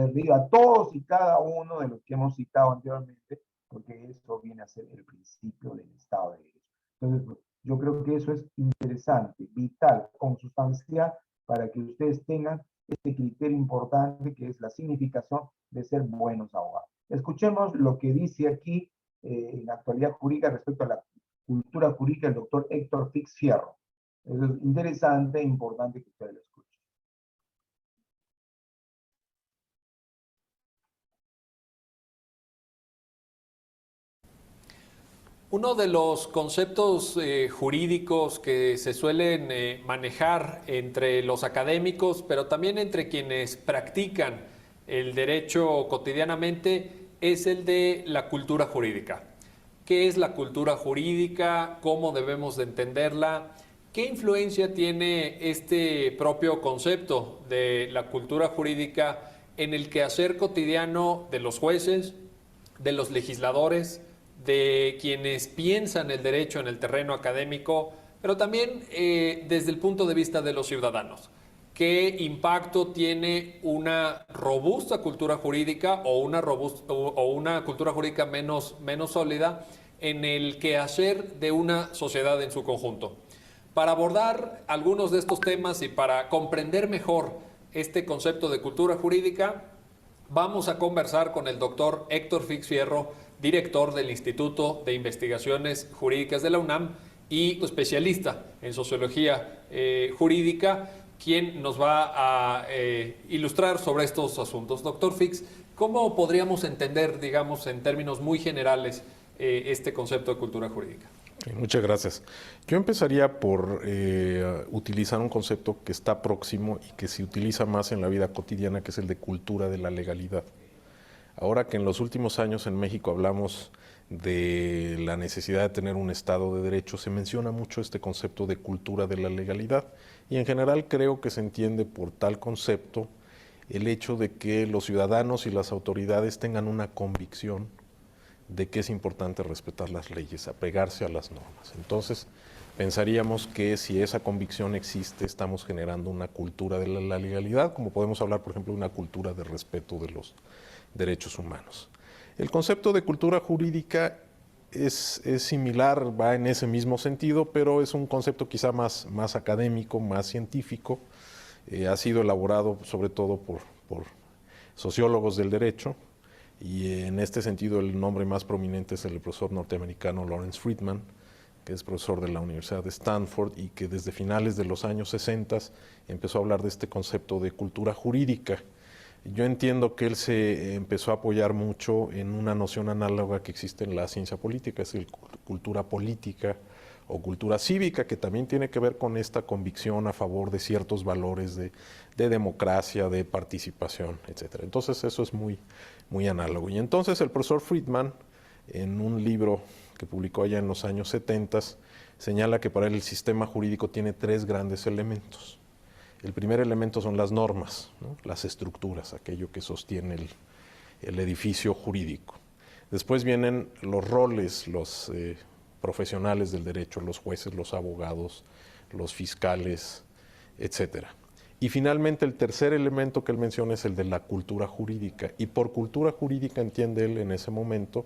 leído a todos y cada uno de los que hemos citado anteriormente, porque eso viene a ser el principio del Estado de Derecho. Entonces, pues, yo creo que eso es interesante, vital, consustancial, para que ustedes tengan este criterio importante que es la significación de ser buenos abogados. Escuchemos lo que dice aquí en la actualidad jurídica respecto a la cultura jurídica el doctor Héctor Fix Fierro. Eso es interesante e importante que ustedes lo escuchen. Uno de los conceptos jurídicos que se suelen manejar entre los académicos, pero también entre quienes practican el derecho cotidianamente, es el de la cultura jurídica. ¿Qué es la cultura jurídica? ¿Cómo debemos de entenderla? ¿Qué influencia tiene este propio concepto de la cultura jurídica en el quehacer cotidiano de los jueces, de los legisladores, de quienes piensan el derecho en el terreno académico, pero también desde el punto de vista de los ciudadanos? ¿Qué impacto tiene una robusta cultura jurídica o una cultura jurídica menos sólida en el quehacer de una sociedad en su conjunto? Para abordar algunos de estos temas y para comprender mejor este concepto de cultura jurídica, vamos a conversar con el doctor Héctor Fix Fierro, director del Instituto de Investigaciones Jurídicas de la UNAM y especialista en sociología jurídica, quien nos va a ilustrar sobre estos asuntos. Doctor Fix, ¿cómo podríamos entender, digamos, en términos muy generales, este concepto de cultura jurídica? Muchas gracias. Yo empezaría por utilizar un concepto que está próximo y que se utiliza más en la vida cotidiana, que es el de cultura de la legalidad. Ahora que en los últimos años en México hablamos de la necesidad de tener un Estado de Derecho, se menciona mucho este concepto de cultura de la legalidad, y en general creo que se entiende por tal concepto el hecho de que los ciudadanos y las autoridades tengan una convicción de que es importante respetar las leyes, apegarse a las normas. Entonces, pensaríamos que si esa convicción existe, estamos generando una cultura de la legalidad, como podemos hablar, por ejemplo, de una cultura de respeto de los derechos humanos. El concepto de cultura jurídica es similar, va en ese mismo sentido, pero es un concepto quizá más académico, más científico. Ha sido elaborado sobre todo por sociólogos del derecho, y en este sentido el nombre más prominente es el profesor norteamericano Lawrence Friedman, que es profesor de la Universidad de Stanford y que desde finales de los años 60 empezó a hablar de este concepto de cultura jurídica. Yo entiendo que él se empezó a apoyar mucho en una noción análoga que existe en la ciencia política, es el cultura política o cultura cívica, que también tiene que ver con esta convicción a favor de ciertos valores de democracia, de participación, etc. Entonces eso es muy análogo. Y entonces el profesor Friedman, en un libro que publicó allá en los años 70, señala que para él el sistema jurídico tiene tres grandes elementos. El primer elemento son las normas, ¿no? Las estructuras, aquello que sostiene el edificio jurídico. Después vienen los roles, los profesionales del derecho, los jueces, los abogados, los fiscales, etc. Y finalmente el tercer elemento que él menciona es el de la cultura jurídica. Y por cultura jurídica entiende él en ese momento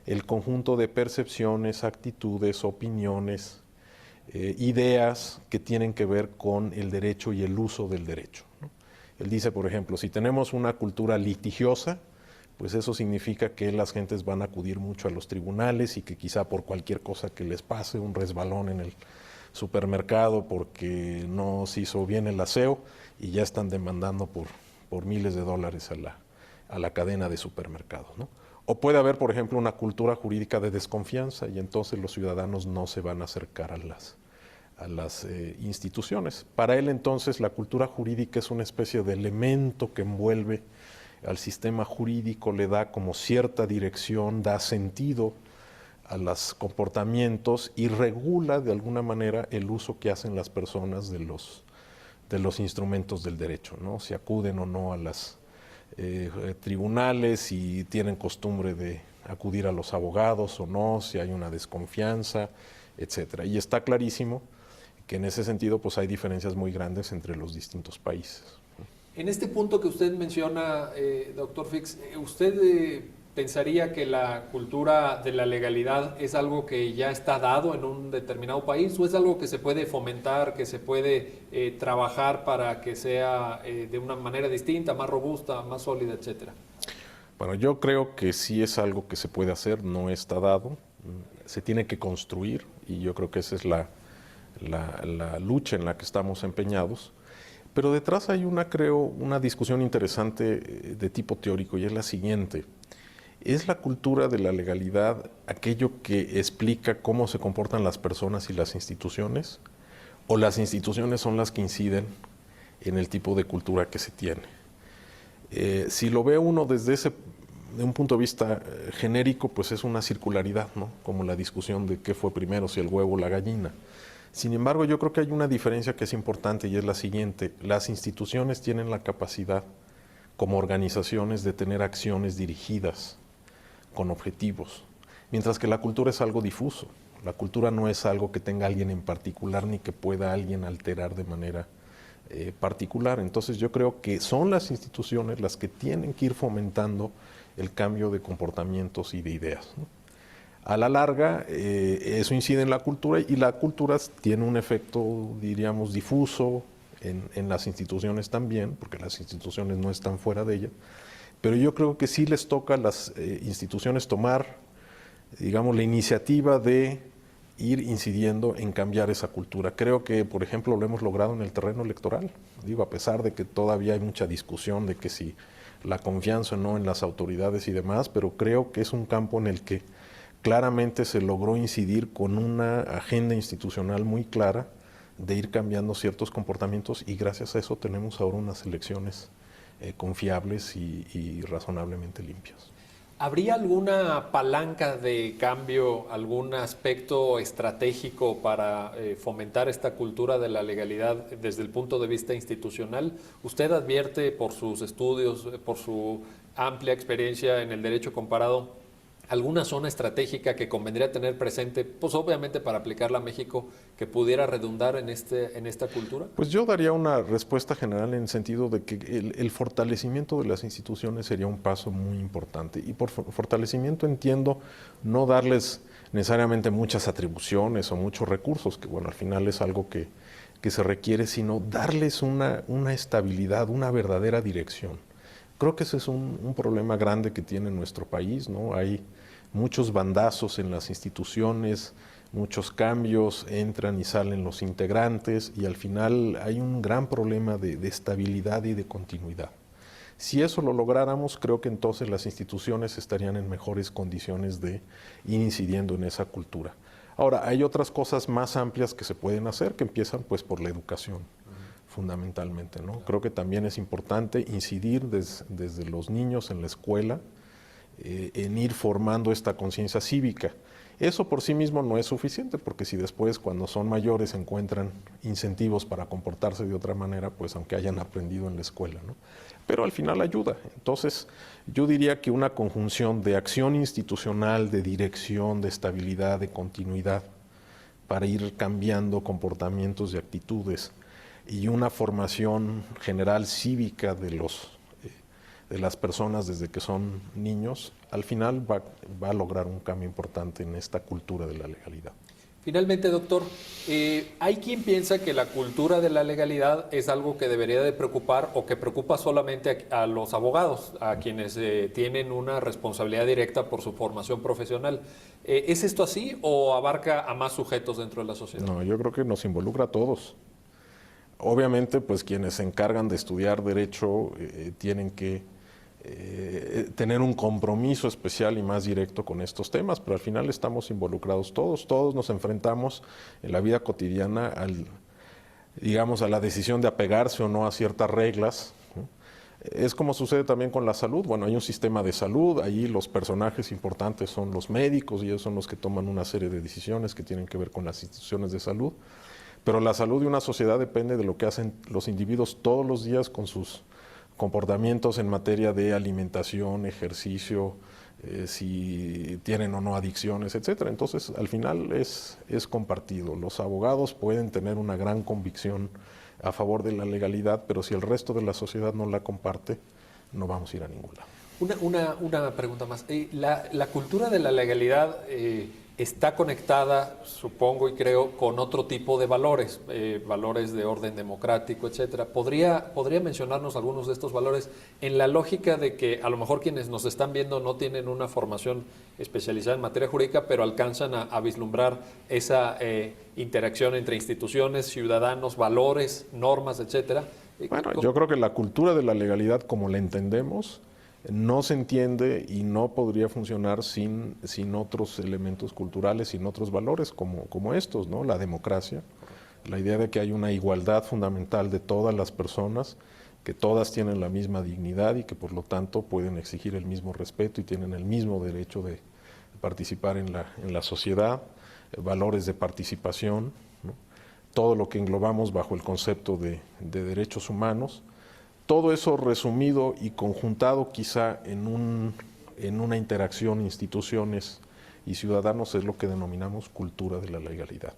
el conjunto de percepciones, actitudes, opiniones, ideas que tienen que ver con el derecho y el uso del derecho, ¿no? Él dice, por ejemplo, si tenemos una cultura litigiosa, pues eso significa que las gentes van a acudir mucho a los tribunales y que quizá por cualquier cosa que les pase, un resbalón en el supermercado porque no se hizo bien el aseo y ya están demandando por miles de dólares a la cadena de supermercados, ¿no? O puede haber, por ejemplo, una cultura jurídica de desconfianza y entonces los ciudadanos no se van a acercar a las instituciones. Para él entonces la cultura jurídica es una especie de elemento que envuelve al sistema jurídico, le da como cierta dirección, da sentido a los comportamientos y regula de alguna manera el uso que hacen las personas de los instrumentos del derecho, ¿no? Si acuden o no a los tribunales, si tienen costumbre de acudir a los abogados o no, si hay una desconfianza, etcétera. Y está clarísimo que en ese sentido pues hay diferencias muy grandes entre los distintos países. En este punto que usted menciona, doctor Fix, ¿usted pensaría que la cultura de la legalidad es algo que ya está dado en un determinado país o es algo que se puede fomentar, que se puede trabajar para que sea de una manera distinta, más robusta, más sólida, etcétera? Bueno, yo creo que sí es algo que se puede hacer, no está dado, se tiene que construir y yo creo que esa es la lucha en la que estamos empeñados. Pero detrás hay creo, una discusión interesante de tipo teórico y es la siguiente. ¿Es la cultura de la legalidad aquello que explica cómo se comportan las personas y las instituciones? ¿O las instituciones son las que inciden en el tipo de cultura que se tiene? Si lo ve uno de un punto de vista genérico, pues es una circularidad, ¿no? Como la discusión de qué fue primero, si el huevo o la gallina. Sin embargo, yo creo que hay una diferencia que es importante y es la siguiente. Las instituciones tienen la capacidad, como organizaciones, de tener acciones dirigidas con objetivos, mientras que la cultura es algo difuso. La cultura no es algo que tenga alguien en particular ni que pueda alguien alterar de manera particular. Entonces yo creo que son las instituciones las que tienen que ir fomentando el cambio de comportamientos y de ideas, ¿no? A la larga, eso incide en la cultura y la cultura tiene un efecto, diríamos, difuso en las instituciones también, porque las instituciones no están fuera de ella, pero yo creo que sí les toca a las instituciones tomar, digamos, la iniciativa de ir incidiendo en cambiar esa cultura. Creo que, por ejemplo, lo hemos logrado en el terreno electoral. Digo, a pesar de que todavía hay mucha discusión de que si la confianza o no en las autoridades y demás, pero creo que es un campo en el que claramente se logró incidir con una agenda institucional muy clara de ir cambiando ciertos comportamientos y gracias a eso tenemos ahora unas elecciones confiables y razonablemente limpias. ¿Habría alguna palanca de cambio, algún aspecto estratégico para fomentar esta cultura de la legalidad desde el punto de vista institucional? ¿Usted advierte por sus estudios, por su amplia experiencia en el derecho comparado, alguna zona estratégica que convendría tener presente, pues obviamente para aplicarla a México, que pudiera redundar en esta cultura? Pues yo daría una respuesta general en el sentido de que el fortalecimiento de las instituciones sería un paso muy importante. Y por fortalecimiento entiendo no darles necesariamente muchas atribuciones o muchos recursos, que bueno, al final es algo que se requiere, sino darles una estabilidad, una verdadera dirección. Creo que ese es un problema grande que tiene nuestro país, ¿no? Hay muchos bandazos en las instituciones, muchos cambios, entran y salen los integrantes y al final hay un gran problema de estabilidad y de continuidad. Si eso lo lográramos, creo que entonces las instituciones estarían en mejores condiciones de ir incidiendo en esa cultura. Ahora, hay otras cosas más amplias que se pueden hacer, que empiezan pues por la educación, fundamentalmente, ¿no? Creo que también es importante incidir desde los niños en la escuela, en ir formando esta conciencia cívica. Eso por sí mismo no es suficiente, porque si después cuando son mayores encuentran incentivos para comportarse de otra manera, pues aunque hayan aprendido en la escuela, ¿no? Pero al final ayuda. Entonces yo diría que una conjunción de acción institucional, de dirección, de estabilidad, de continuidad, para ir cambiando comportamientos y actitudes, y una formación general cívica de las personas desde que son niños, al final va a lograr un cambio importante en esta cultura de la legalidad. Finalmente, doctor, hay quien piensa que la cultura de la legalidad es algo que debería de preocupar o que preocupa solamente a los abogados, a quienes tienen una responsabilidad directa por su formación profesional. ¿Es esto así o abarca a más sujetos dentro de la sociedad? No, yo creo que nos involucra a todos. Obviamente, pues quienes se encargan de estudiar derecho tienen que tener un compromiso especial y más directo con estos temas, pero al final estamos involucrados todos, todos nos enfrentamos en la vida cotidiana digamos, a la decisión de apegarse o no a ciertas reglas, ¿no? Es como sucede también con la salud. Bueno, hay un sistema de salud, allí los personajes importantes son los médicos y ellos son los que toman una serie de decisiones que tienen que ver con las instituciones de salud, pero la salud de una sociedad depende de lo que hacen los individuos todos los días con sus comportamientos en materia de alimentación, ejercicio, si tienen o no adicciones, etcétera. Entonces, al final es compartido. Los abogados pueden tener una gran convicción a favor de la legalidad, pero si el resto de la sociedad no la comparte, no vamos a ir a ningún lado. Una pregunta más. La cultura de la legalidad está conectada, supongo y creo, con otro tipo de valores, valores de orden democrático, etcétera. ¿Podría mencionarnos algunos de estos valores en la lógica de que a lo mejor quienes nos están viendo no tienen una formación especializada en materia jurídica, pero alcanzan a vislumbrar esa interacción entre instituciones, ciudadanos, valores, normas, etcétera? Bueno, yo creo que la cultura de la legalidad, como la entendemos, no se entiende y no podría funcionar sin otros elementos culturales, sin otros valores como estos, ¿no? La democracia, la idea de que hay una igualdad fundamental de todas las personas, que todas tienen la misma dignidad y que por lo tanto pueden exigir el mismo respeto y tienen el mismo derecho de participar en la sociedad, valores de participación, ¿no? Todo lo que englobamos bajo el concepto de derechos humanos. Todo eso resumido y conjuntado quizá en una interacción instituciones y ciudadanos es lo que denominamos cultura de la legalidad.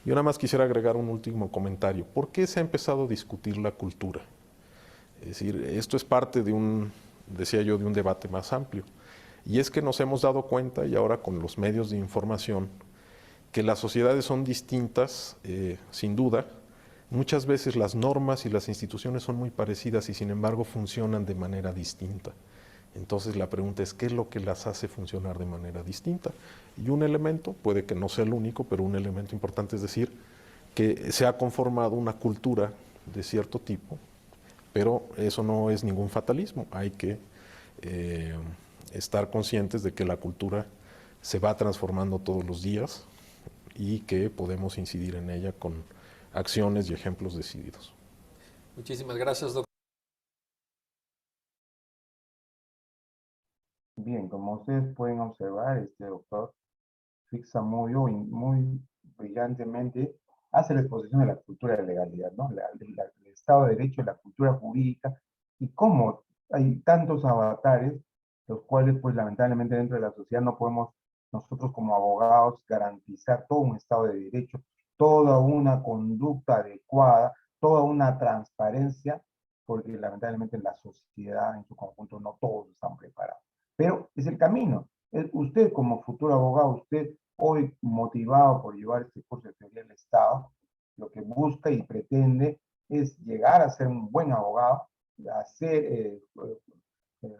Yo nada más quisiera agregar un último comentario. ¿Por qué se ha empezado a discutir la cultura? Es decir, esto es parte decía yo, de un debate más amplio. Y es que nos hemos dado cuenta, y ahora con los medios de información, que las sociedades son distintas, sin duda. Muchas veces las normas y las instituciones son muy parecidas y sin embargo funcionan de manera distinta. Entonces la pregunta es, ¿qué es lo que las hace funcionar de manera distinta? Y un elemento, puede que no sea el único, pero un elemento importante es decir que se ha conformado una cultura de cierto tipo, pero eso no es ningún fatalismo. Hay que estar conscientes de que la cultura se va transformando todos los días y que podemos incidir en ella con acciones y ejemplos decididos. Muchísimas gracias, doctor. Bien, como ustedes pueden observar, este doctor fixa muy brillantemente, hace la exposición de la cultura de legalidad, ¿no? El Estado de Derecho, la cultura jurídica, y cómo hay tantos avatares, los cuales, pues, lamentablemente dentro de la sociedad no podemos nosotros como abogados garantizar todo un Estado de Derecho, toda una conducta adecuada, toda una transparencia, porque lamentablemente la sociedad en su conjunto no todos están preparados. Pero es el camino. Usted como futuro abogado, usted hoy motivado por llevar este curso de teoría del Estado, lo que busca y pretende es llegar a ser un buen abogado, hacer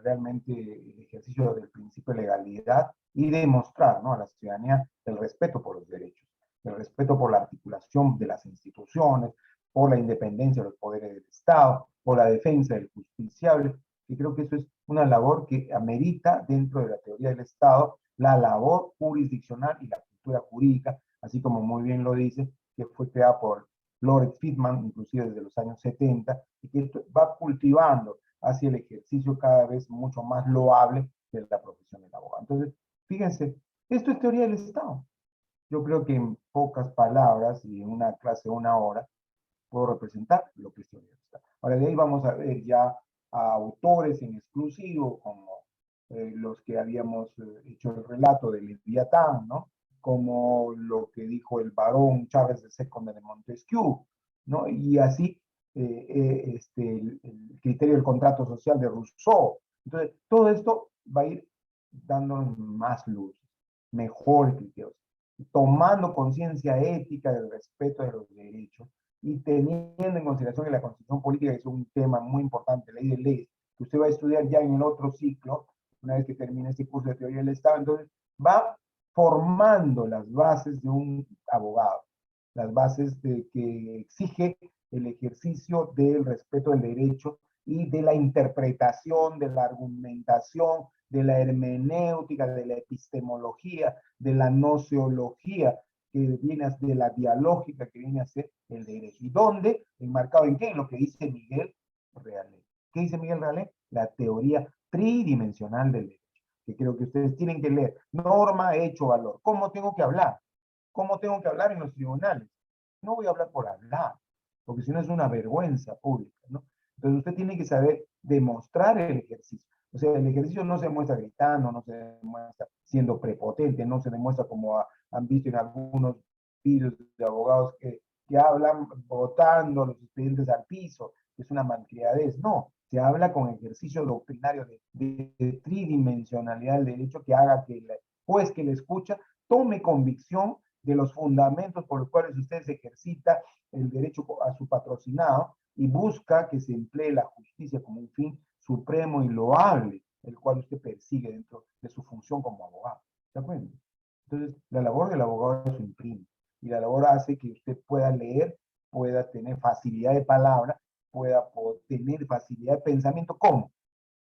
realmente el ejercicio del principio de legalidad y demostrar, ¿no?, a la ciudadanía el respeto por los derechos, el respeto por la articulación de las instituciones, por la independencia de los poderes del Estado, por la defensa del justiciable, y creo que eso es una labor que amerita dentro de la teoría del Estado la labor jurisdiccional y la cultura jurídica, así como muy bien lo dice, que fue creada por Lord Friedman, inclusive desde los años 70, y que esto va cultivando hacia el ejercicio cada vez mucho más loable de la profesión del abogado. Entonces, fíjense, esto es teoría del Estado. Yo creo que en pocas palabras y en una clase de una hora puedo representar lo que es teoría del Estado. Ahora, de ahí vamos a ver ya a autores en exclusivo, como los que habíamos hecho el relato de Leviatán, ¿no? Como lo que dijo el barón Chávez II de Montesquieu, ¿no? Y así el criterio del contrato social de Rousseau. Entonces, todo esto va a ir dándonos más luz, mejores criterios. tomando conciencia ética del respeto de los derechos y teniendo en consideración que la Constitución Política es un tema muy importante, ley de leyes, que usted va a estudiar ya en el otro ciclo, una vez que termine este curso de teoría del Estado, entonces va formando las bases de un abogado, las bases de que exige el ejercicio del respeto del derecho y de la interpretación, de la argumentación, de la hermenéutica, de la epistemología, de la nociología, que viene de la dialógica que viene a ser el derecho. ¿Y dónde? Enmarcado en qué? En lo que dice Miguel Reale. ¿Qué dice Miguel Reale? La teoría tridimensional del derecho, que creo que ustedes tienen que leer. Norma, hecho, valor. ¿Cómo tengo que hablar? ¿Cómo tengo que hablar en los tribunales? No voy a hablar por hablar, porque si no es una vergüenza pública, ¿no? Entonces usted tiene que saber demostrar el ejercicio. O sea, el ejercicio no se muestra gritando, no se demuestra siendo prepotente, no se demuestra como han visto en algunos vídeos de abogados que hablan botando los expedientes al piso, que es una malcriadez. No, se habla con ejercicio doctrinario de tridimensionalidad del derecho que haga que el juez que le escucha tome convicción de los fundamentos por los cuales usted se ejercita el derecho a su patrocinado y busca que se emplee la justicia como un fin supremo y loable, el cual usted persigue dentro de su función como abogado. ¿Se acuerdan? Entonces, la labor del abogado es su imprime, y la labor hace que usted pueda leer, pueda tener facilidad de palabra, pueda tener facilidad de pensamiento. ¿Cómo?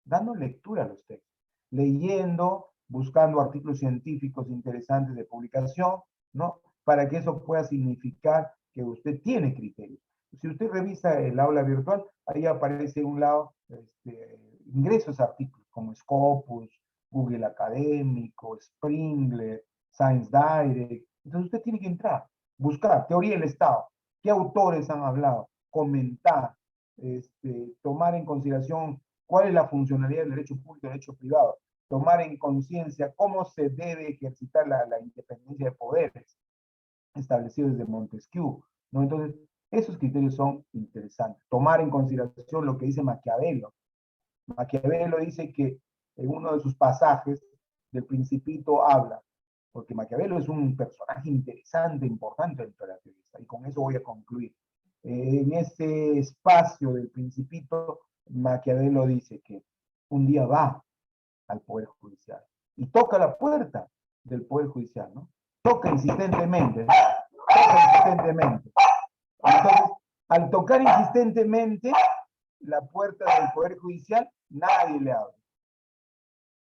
Dando lectura a los textos, leyendo, buscando artículos científicos interesantes de publicación, ¿no? Para que eso pueda significar que usted tiene criterios. Si usted revisa el aula virtual, ahí aparece un lado ingresos artículos como Scopus, Google Académico, Springler, Science Direct. Entonces usted tiene que entrar, buscar teoría del Estado, qué autores han hablado, comentar, tomar en consideración cuál es la funcionalidad del derecho público y del derecho privado, tomar en conciencia cómo se debe ejercitar la independencia de poderes establecidos desde Montesquieu, ¿no? Entonces, esos criterios son interesantes. Tomar en consideración lo que dice Maquiavelo. Maquiavelo dice que en uno de sus pasajes del Principito habla, porque Maquiavelo es un personaje interesante, importante dentro de la teoría, y con eso voy a concluir. En ese espacio del Principito, Maquiavelo dice que un día va al Poder Judicial y toca la puerta del Poder Judicial, ¿no? Toca insistentemente, ¿no? Toca insistentemente. Entonces, al tocar insistentemente la puerta del Poder Judicial, nadie le abre.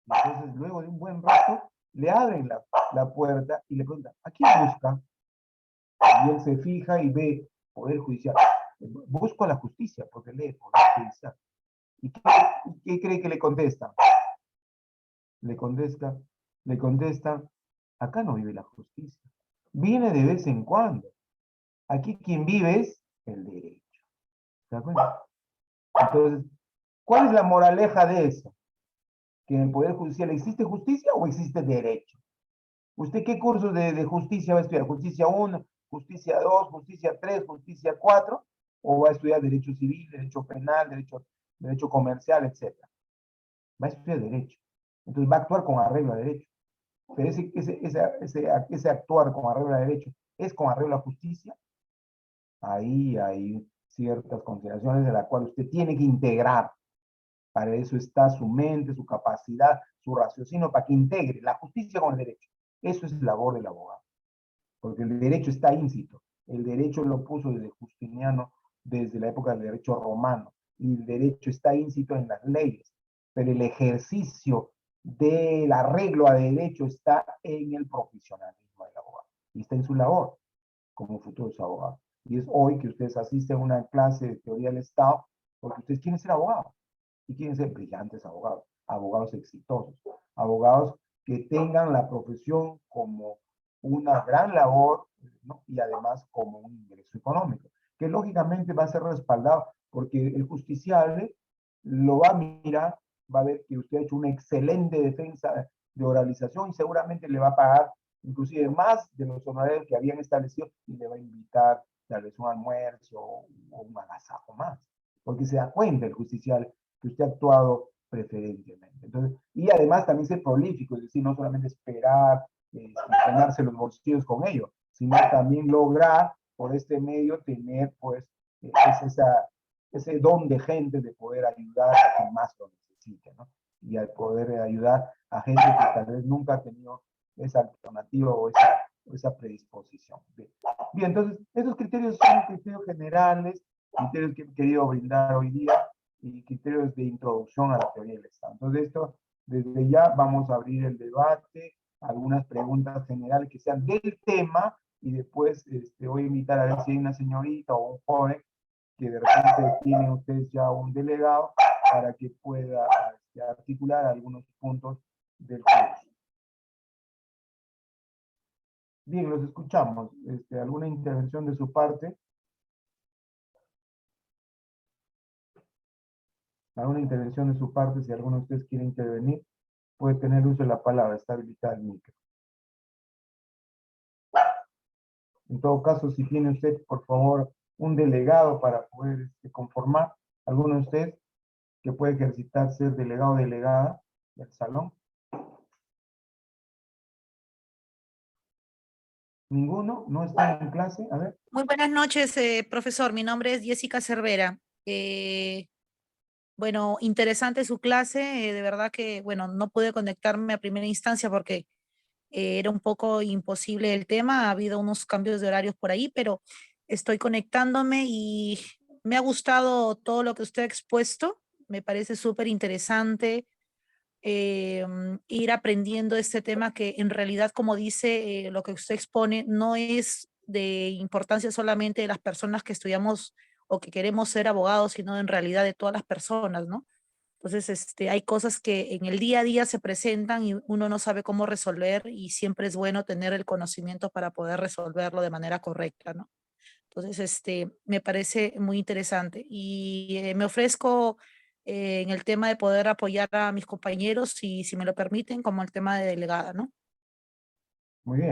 Entonces, luego de un buen rato, le abren la puerta y le preguntan, ¿a quién busca? Y él se fija y ve Poder Judicial. Busco a la justicia, porque lee Poder Judicial. ¿Y qué cree que le contesta? Le contesta, acá no vive la justicia. Viene de vez en cuando. Aquí quien vive es el derecho. ¿Se da cuenta? Entonces, ¿cuál es la moraleja de eso? Que en el Poder Judicial existe justicia o existe derecho. ¿Usted qué cursos de justicia va a estudiar? ¿Justicia 1, justicia 2, justicia 3, justicia 4? ¿O va a estudiar derecho civil, derecho penal, derecho comercial, etcétera? Va a estudiar derecho. Entonces va a actuar con arreglo a derecho. Pero ese actuar con arreglo a derecho es con arreglo a justicia. Ahí hay ciertas consideraciones de las cuales usted tiene que integrar. Para eso está su mente, su capacidad, su raciocinio, para que integre la justicia con el derecho. Eso es labor del abogado. Porque el derecho está íncito. El derecho lo puso desde Justiniano, desde la época del derecho romano. Y el derecho está íncito en las leyes. Pero el ejercicio del arreglo a derecho está en el profesionalismo del abogado. Y está en su labor como futuros abogados. Y es hoy que ustedes asisten a una clase de teoría del Estado porque ustedes quieren ser abogados y quieren ser brillantes abogados, abogados exitosos, abogados que tengan la profesión como una gran labor, ¿no? Y además como un ingreso económico, que lógicamente va a ser respaldado porque el justiciable lo va a mirar, va a ver que usted ha hecho una excelente defensa de oralización y seguramente le va a pagar inclusive más de los honorarios que habían establecido y le va a invitar tal vez un almuerzo o un agasajo más, porque se da cuenta el justicial que usted ha actuado preferentemente. Entonces, y además también ser prolífico, es decir, no solamente esperar llenarse los bolsillos con ello, sino también lograr por este medio tener pues ese don de gente de poder ayudar a quien más lo necesite, ¿no? Y al poder ayudar a gente que tal vez nunca ha tenido esa alternativa o esa predisposición. Bien, entonces, esos criterios son criterios generales, criterios que he querido brindar hoy día y criterios de introducción a la teoría del Estado. Entonces, esto, desde ya vamos a abrir el debate, algunas preguntas generales que sean del tema, y después voy a invitar a ver si hay una señorita o un joven que de repente tienen ustedes ya un delegado para que pueda articular algunos puntos del curso. Bien, los escuchamos. ¿Alguna intervención de su parte? ¿Alguna intervención de su parte? Si alguno de ustedes quiere intervenir, puede tener uso de la palabra, está habilitado el micro. En todo caso, si tiene usted, por favor, un delegado para poder conformar, alguno de ustedes que puede ejercitar ser delegado o delegada del salón. ¿Ninguno? ¿No está en clase? A ver. Muy buenas noches, profesor. Mi nombre es Jessica Cervera. Bueno, interesante su clase. De verdad que, bueno, no pude conectarme a primera instancia porque era un poco imposible el tema. Ha habido unos cambios de horarios por ahí, pero estoy conectándome y me ha gustado todo lo que usted ha expuesto. Me parece súper interesante ir aprendiendo este tema que en realidad, como dice lo que usted expone, no es de importancia solamente de las personas que estudiamos o que queremos ser abogados, sino en realidad de todas las personas, ¿no? Entonces, hay cosas que en el día a día se presentan y uno no sabe cómo resolver y siempre es bueno tener el conocimiento para poder resolverlo de manera correcta, ¿no? Entonces, me parece muy interesante y me ofrezco en el tema de poder apoyar a mis compañeros, si me lo permiten, como el tema de delegada, ¿no? Muy bien.